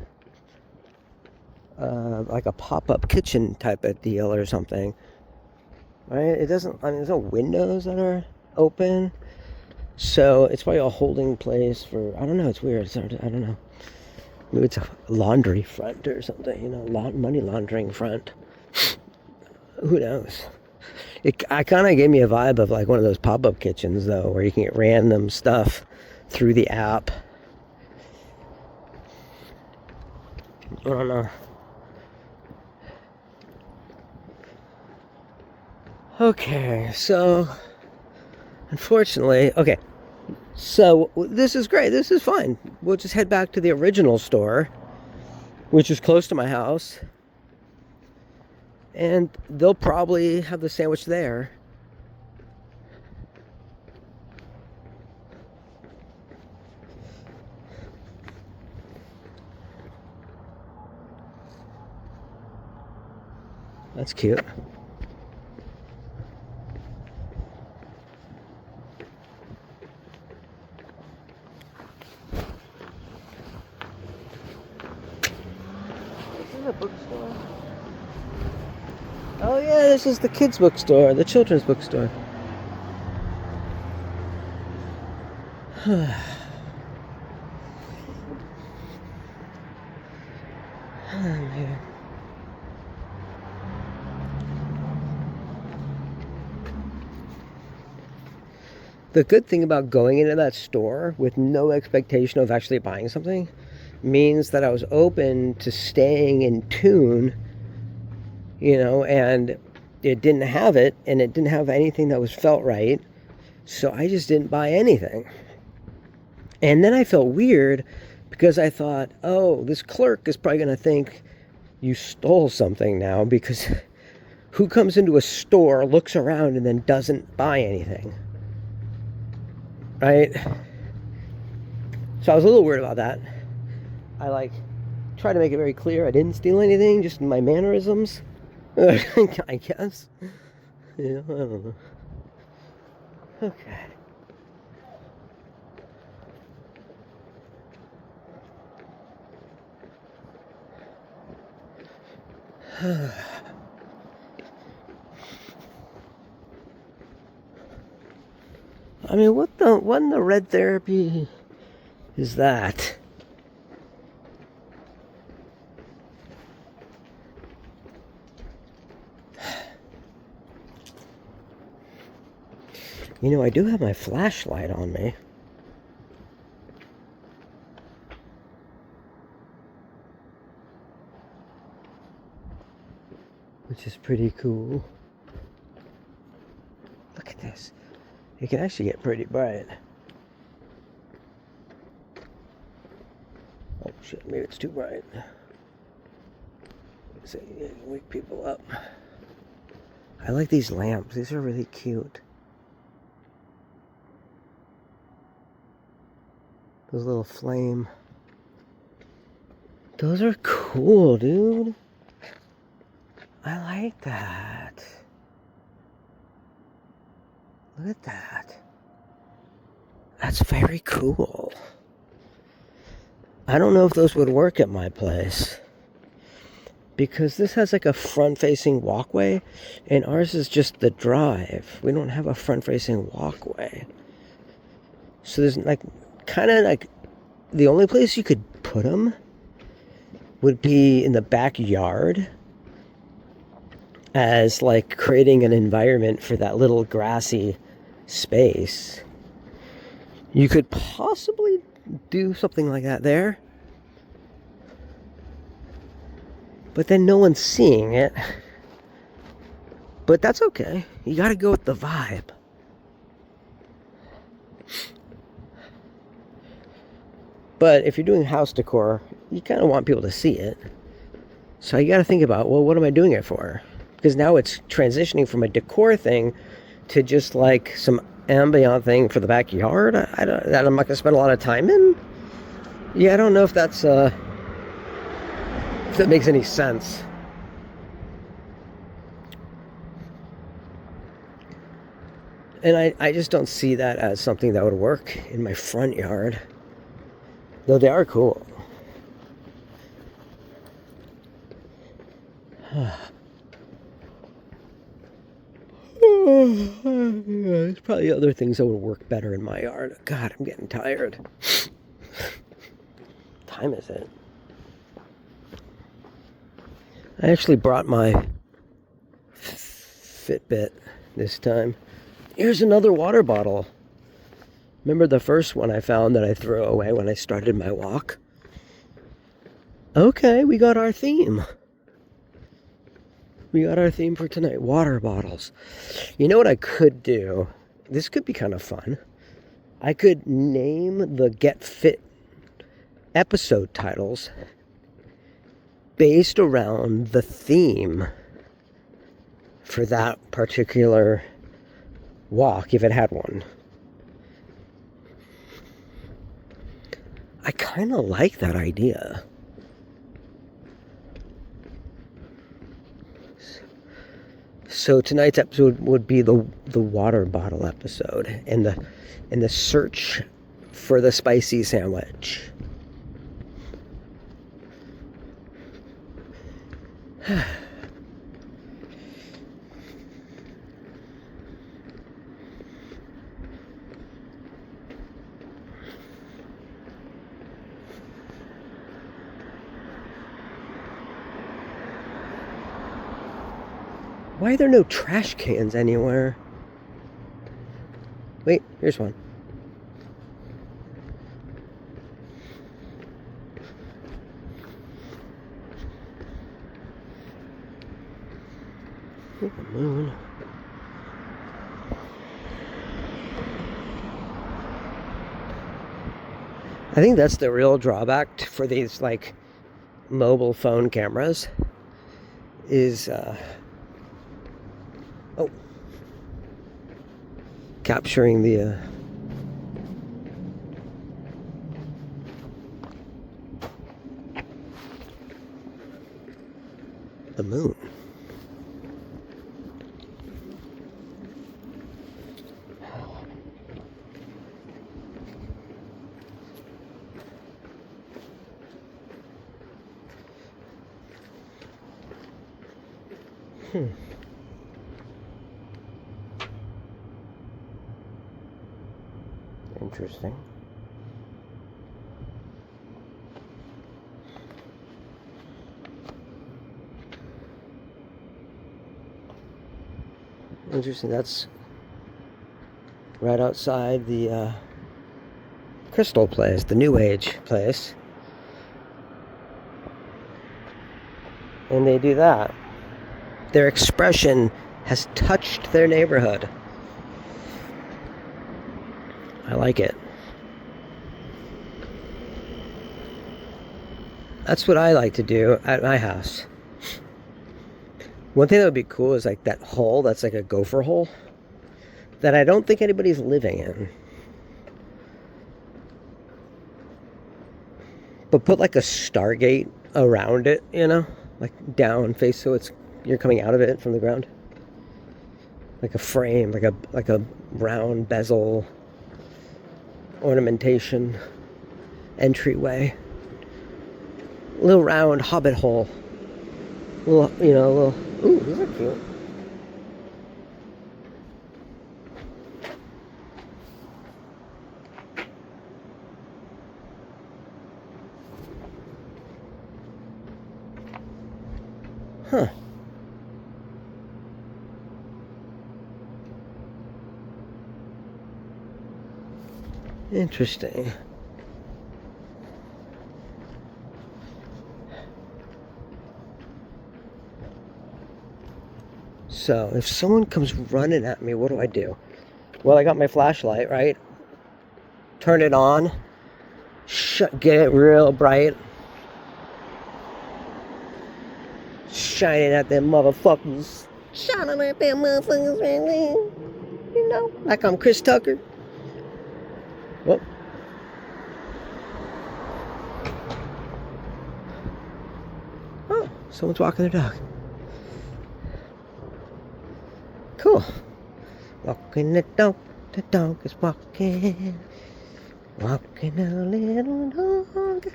like a pop-up kitchen type of deal or something. Right? It doesn't... I mean, there's no windows that are open. So it's probably a holding place for... I don't know. It's weird. I don't know. Maybe it's a laundry front or something, you know, money laundering front. Who knows? It kind of gave me a vibe of like one of those pop-up kitchens, though, where you can get random stuff through the app. I don't know. Okay, so unfortunately, okay. So, this is great. This is fine. We'll just head back to the original store, which is close to my house. And they'll probably have the sandwich there. That's cute. A bookstore. Oh yeah, this is the kids' bookstore, the children's bookstore. The good thing about going into that store with no expectation of actually buying something means that I was open to staying in tune, you know, and it didn't have it, and it didn't have anything that was felt right, so I just didn't buy anything. And then I felt weird because I thought, oh, this clerk is probably going to think you stole something now, because who comes into a store, looks around, and then doesn't buy anything? Right? So I was a little worried about that. I like try to make it very clear I didn't steal anything, just my mannerisms. I guess. Yeah, I don't know. Okay. I mean, what in the red therapy is that? You know, I do have my flashlight on me. Which is pretty cool. Look at this. It can actually get pretty bright. Oh shit, maybe it's too bright. So you wake people up. I like these lamps. These are really cute. Those little flame. Those are cool, dude. I like that. Look at that. That's very cool. I don't know if those would work at my place, because this has like a front-facing walkway, and ours is just the drive. We don't have a front-facing walkway. So there's like, kind of like, the only place you could put them would be in the backyard, as like creating an environment for that little grassy space. You could possibly do something like that there, but then no one's seeing it. But that's okay. You gotta go with the vibe. But if you're doing house decor, you kind of want people to see it. So you gotta think about, well, what am I doing it for? Because now it's transitioning from a decor thing to just like some ambient thing for the backyard that I'm not going to spend a lot of time in. Yeah, I don't know if that's if that makes any sense. And I just don't see that as something that would work in my front yard. Though they are cool. There's probably other things that would work better in my yard. God, I'm getting tired. What time is it? I actually brought my Fitbit this time. Here's another water bottle. Remember the first one I found that I threw away when I started my walk? Okay, we got our theme. We got our theme for tonight, water bottles. You know what I could do? This could be kind of fun. I could name the Get Fit episode titles based around the theme for that particular walk, if it had one. I kind of like that idea. So tonight's episode would be the water bottle episode, and the search for the spicy sandwich. Why are there no trash cans anywhere? Wait, here's one. Oh, the moon. I think that's the real drawback for these like mobile phone cameras is capturing the moon. Interesting. Interesting. That's right outside the Crystal place, the New Age place. And they do that. Their expression has touched their neighborhood. I like it. That's what I like to do at my house. One thing that would be cool is like that hole that's like a gopher hole that I don't think anybody's living in. But put like a Stargate around it, you know? Like down face so you're coming out of it from the ground. Like a frame, like a round bezel ornamentation entryway. Little round hobbit hole. Little, ooh, these are cute. Huh. Interesting. So, if someone comes running at me, what do I do? Well, I got my flashlight, right? Turn it on. Get it real bright. Shining at them motherfuckers. Shining at them motherfuckers, man. You know, like I'm Chris Tucker. Whoop. Oh, someone's walking their dog. Cool. Walking the dog is walking. Walking a little dog.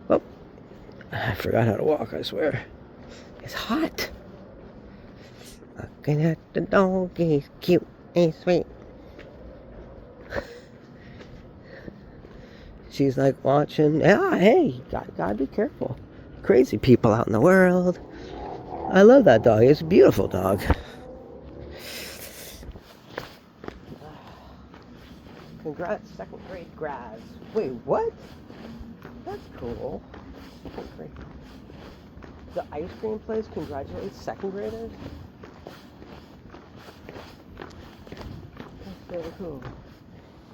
Oh, I forgot how to walk, I swear. It's hot. Looking at the dog, he's cute and sweet. She's like watching. Yeah, hey, gotta be careful. Crazy people out in the world. I love that dog. It's a beautiful dog. Congrats, second grade grads. Wait, what? That's cool. Second grade. The ice cream place congratulates second graders? That's really cool.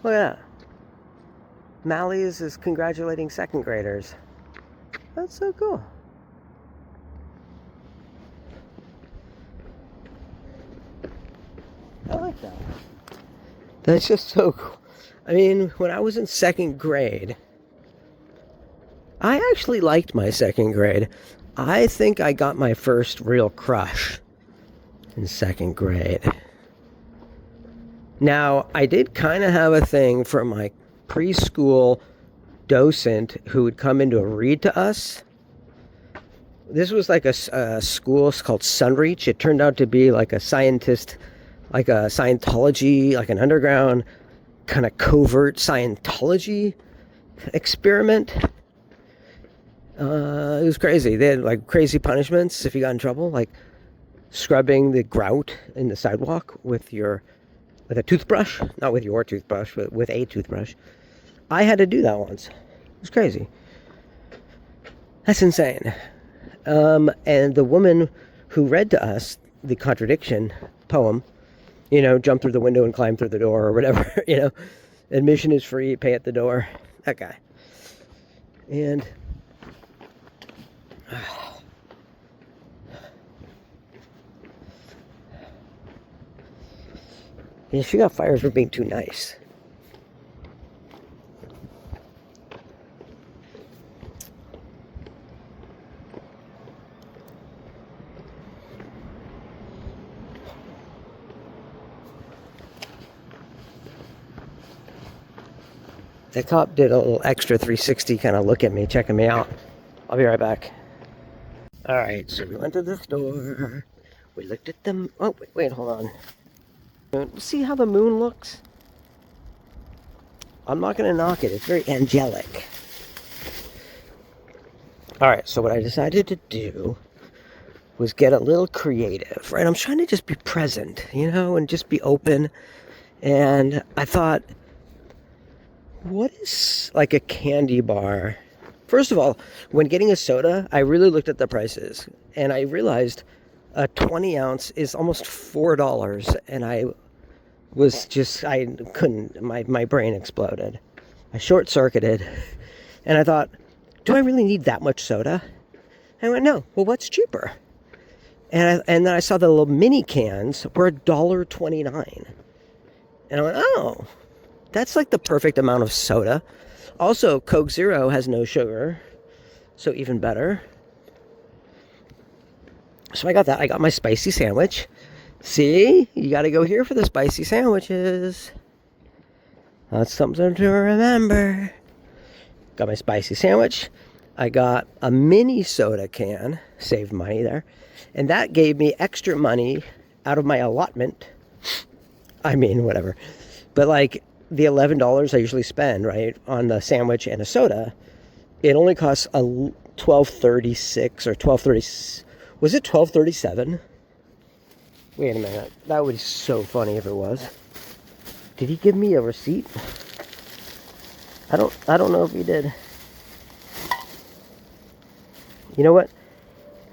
Look at that. Mally's is congratulating second graders. That's so cool. I like that. That's just so cool. I mean, when I was in second grade, I actually liked my second grade. I think I got my first real crush in second grade. Now, I did kind of have a thing for my preschool docent who would come in to read to us. This was like a school called Sunreach. It turned out to be like a scientist, like a Scientology, like an underground kind of covert Scientology experiment. It was crazy. They had like crazy punishments if you got in trouble, like scrubbing the grout in the sidewalk with a toothbrush, not with your toothbrush, but with a toothbrush. I had to do that once. It was crazy. That's insane. And the woman who read to us the contradiction poem, jump through the window and climb through the door or whatever, admission is free, pay at the door. That guy. And she got fired for being too nice. The cop did a little extra 360 kind of look at me, checking me out. I'll be right back. All right, so we went to the store. We looked at them. Oh, wait, hold on. See how the moon looks? I'm not going to knock it. It's very angelic. All right, so what I decided to do was get a little creative, right? I'm trying to just be present, you know, and just be open. And I thought, what is like a candy bar? First of all, when getting a soda, I really looked at the prices. And I realized a 20 ounce is almost $4. And I couldn't, my brain exploded. I short-circuited. And I thought, do I really need that much soda? And I went, no. Well, what's cheaper? And then I saw the little mini cans were $1.29. And I went, oh, that's like the perfect amount of soda. Also, Coke Zero has no sugar, so even better. So I got that. I got my spicy sandwich. See? You got to go here for the spicy sandwiches. That's something to remember. Got my spicy sandwich. I got a mini soda can. Saved money there. And that gave me extra money out of my allotment. I mean, whatever. But like the $11 I usually spend, right, on the sandwich and a soda, it only costs a $12.36 or $12.30. Was it $12.37? Wait a minute. That would be so funny if it was. Did he give me a receipt? I don't know if he did. You know what?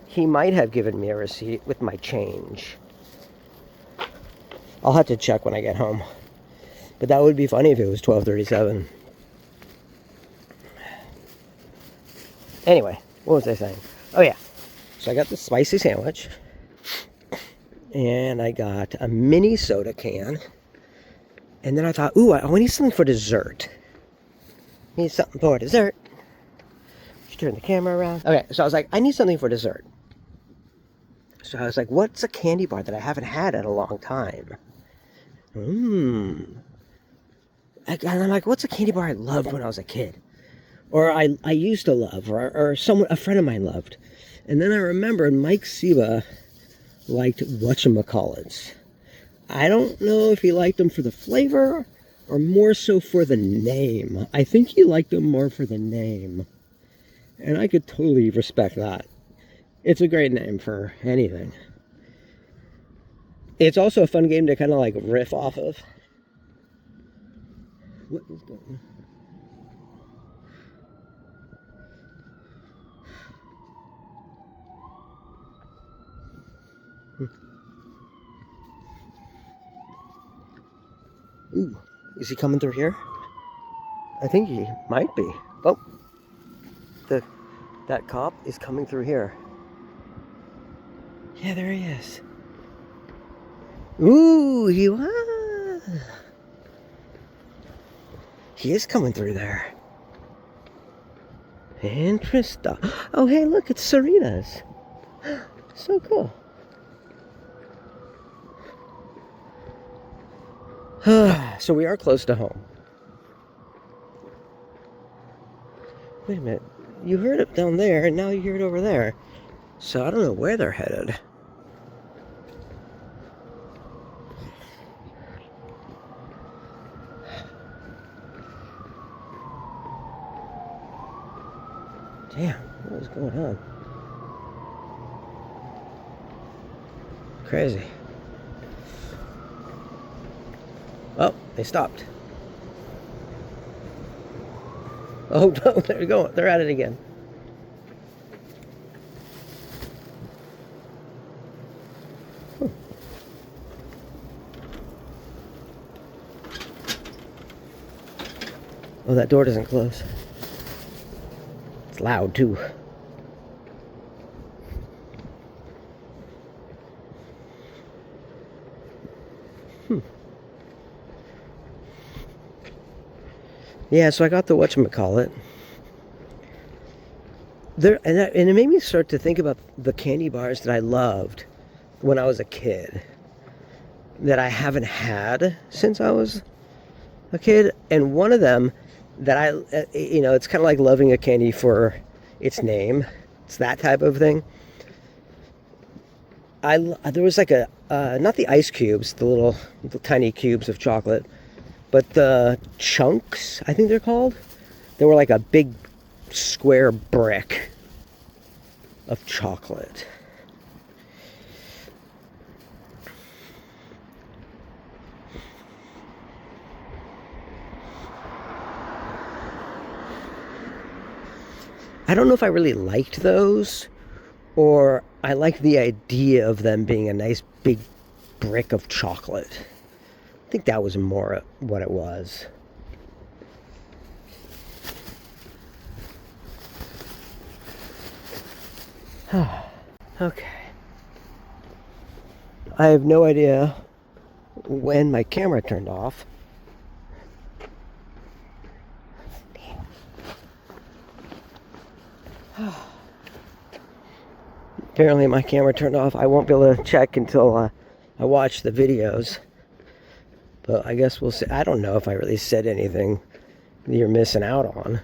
He might have given me a receipt with my change. I'll have to check when I get home. But that would be funny if it was $12.37. Anyway, what was I saying? Oh yeah. So I got the spicy sandwich. And I got a mini soda can. And then I thought, ooh, I need something for dessert. Need something for dessert. Turn the camera around. Okay, so I was like, I need something for dessert. So I was like, what's a candy bar that I haven't had in a long time? And I'm like, what's a candy bar I loved when I was a kid? Or I used to love, or a friend of mine loved. And then I remembered Mike Seba liked whatchamacallits. I don't know if he liked them for the flavor or more so for the name. I think he liked them more for the name. And I could totally respect that. It's a great name for anything. It's also a fun game to kind of like riff off of. What is going on? Ooh, is he coming through here? I think he might be. Oh, that cop is coming through here. Yeah, there he is. Ooh, he was. He is coming through there. Interesting. Oh, hey, look, it's Serena's. So cool. So we are close to home. Wait a minute. You heard it down there, and now you hear it over there. So I don't know where they're headed. Damn, what is going on? Crazy. Oh, they stopped. Oh, no, there you go. They're at it again. Oh, that door doesn't close. It's loud, too. Yeah, so I got the whatchamacallit. And it made me start to think about the candy bars that I loved when I was a kid that I haven't had since I was a kid. And one of them that it's kind of like loving a candy for its name. It's that type of thing. There was like not the ice cubes, the little tiny cubes of chocolate, but the chunks, I think they're called. They were like a big square brick of chocolate. I don't know if I really liked those, or I liked the idea of them being a nice big brick of chocolate. I think that was more what it was. Okay. I have no idea when my camera turned off. Apparently my camera turned off. I won't be able to check until I watch the videos. But I guess we'll see. I don't know if I really said anything that you're missing out on.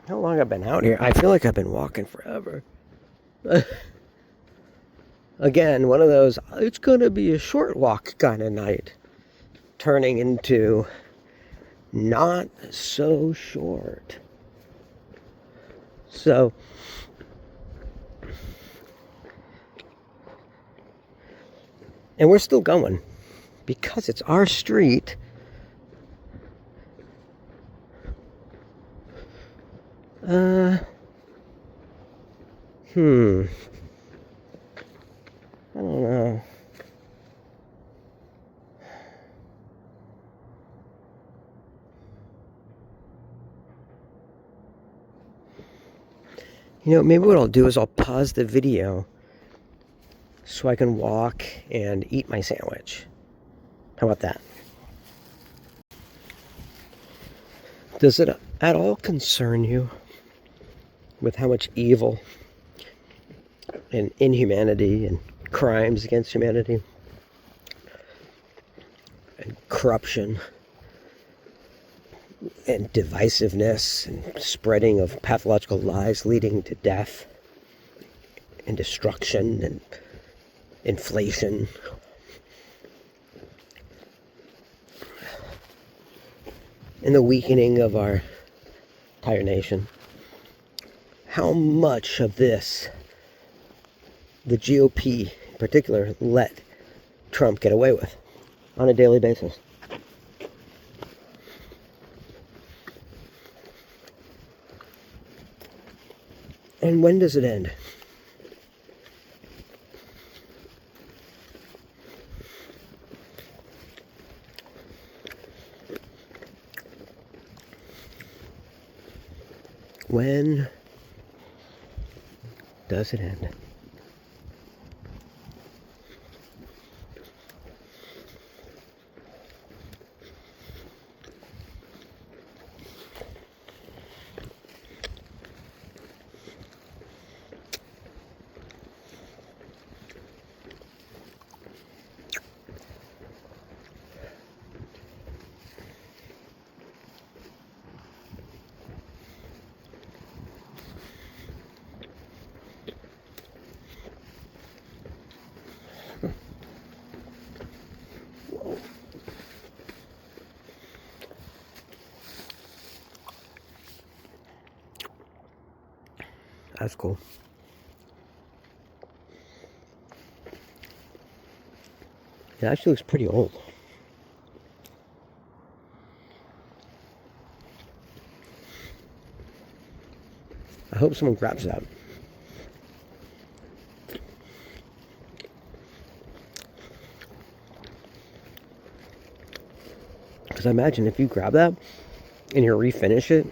How long I've been out here? I feel like I've been walking forever. Again, one of those, it's going to be a short walk kind of night. Turning into not so short. So, and we're still going because it's our street. I don't know. Maybe what I'll do is I'll pause the video so I can walk and eat my sandwich. How about that? Does it at all concern you with how much evil and inhumanity and crimes against humanity and corruption and divisiveness and spreading of pathological lies leading to death and destruction and inflation and the weakening of our entire nation? How much of this the GOP in particular let Trump get away with on a daily basis? And when does it end? When does it end? That's cool. It actually looks pretty old. I hope someone grabs that. Because I imagine if you grab that and you refinish it,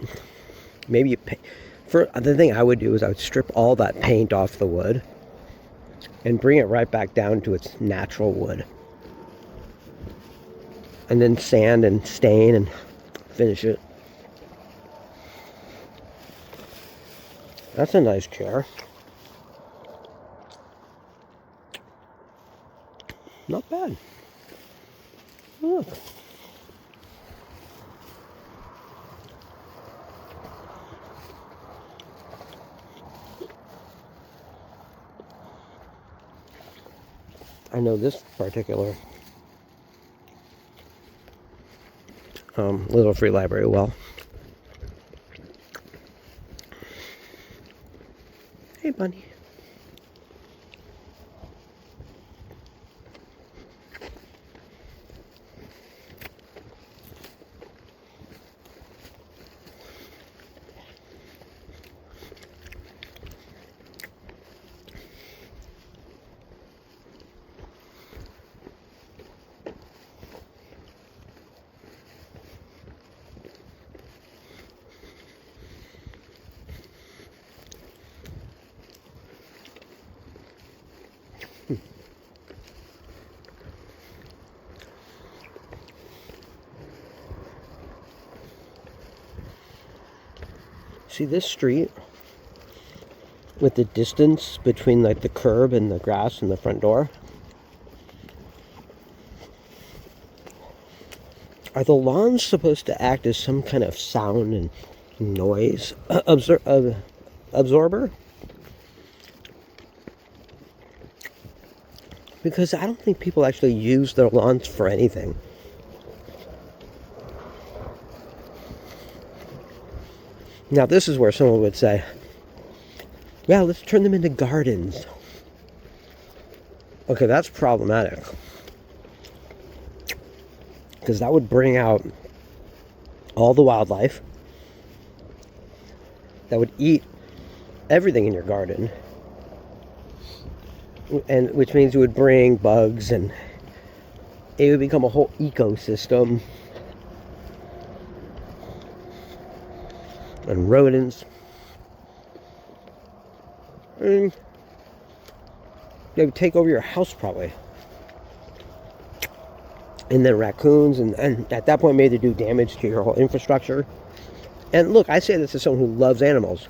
maybe you pay. For the thing I would do is I would strip all that paint off the wood and bring it right back down to its natural wood. And then sand and stain and finish it. That's a nice chair. Not bad. Look. I know this particular little free library well. Hey, bunny. See this street with the distance between like the curb and the grass and the front door? Are the lawns supposed to act as some kind of sound and noise absorber? Because I don't think people actually use their lawns for anything. Now, this is where someone would say, yeah, let's turn them into gardens. Okay, that's problematic. Because that would bring out all the wildlife that would eat everything in your garden. And which means it would bring bugs and it would become a whole ecosystem. And rodents. And they would take over your house probably. And then raccoons, and at that point maybe they do damage to your whole infrastructure. And look, I say this as someone who loves animals.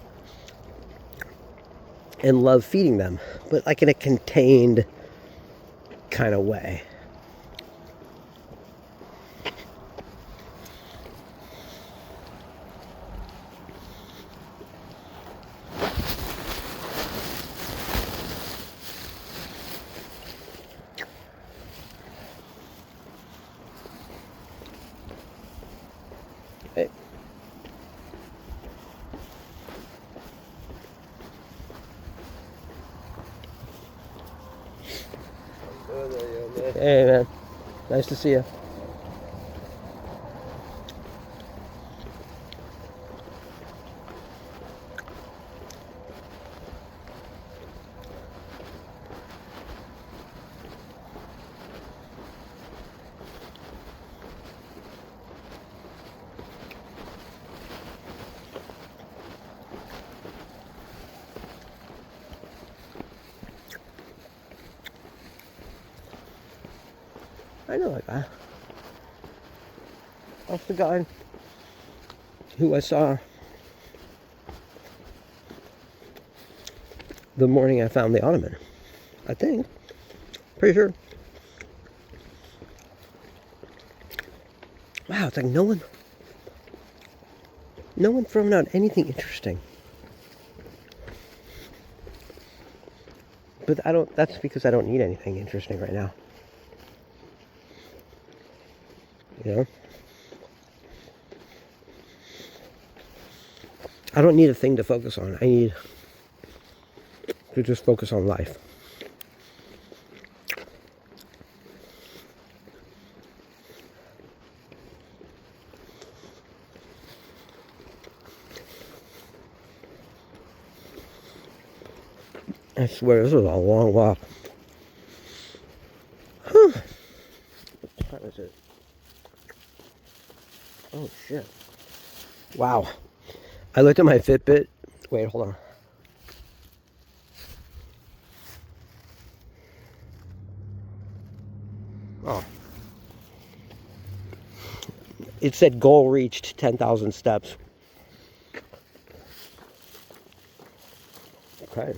And love feeding them. But like in a contained kind of way. Hey. Hey, man. Nice to see you. I know that guy. That's the guy who I saw the morning I found the ottoman. I think. Pretty sure. Wow, it's like no one throwing out anything interesting. But that's because I don't need anything interesting right now. You know? I don't need a thing to focus on. I need to just focus on life. I swear, this was a long walk. What time is it? Oh, shit. Wow. I looked at my Fitbit. Wait, hold on. Oh. It said goal reached 10,000 steps. Okay.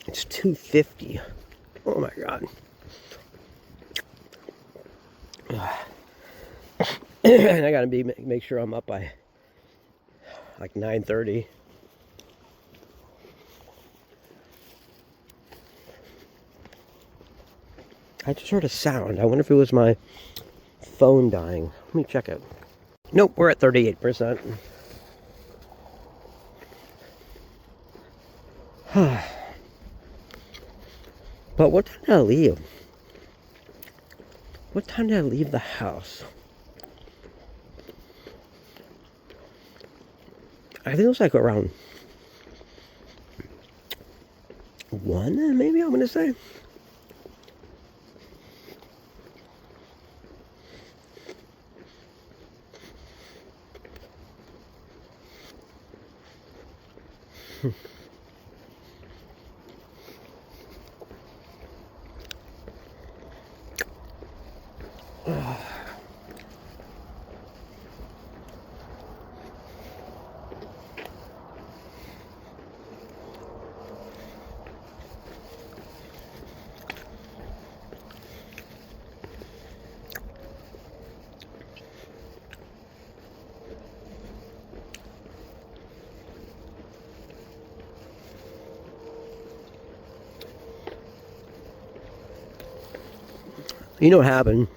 It's 250. Oh my god. And I gotta make sure I'm up by like 9:30. I just heard a sound. I wonder if it was my phone dying. Let me check it. Nope, we're at 38%. But what time did I leave? What time did I leave the house? I think it was like around 1, maybe I'm gonna say. You know what happened?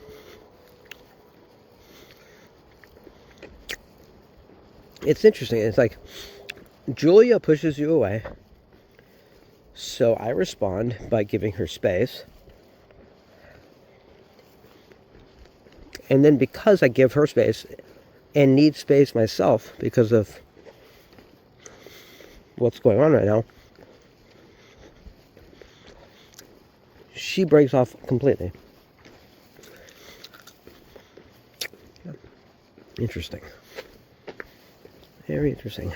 It's interesting. It's like Julia pushes you away, so I respond by giving her space. And then because I give her space and need space myself because of what's going on right now, she breaks off completely. Interesting. Very interesting.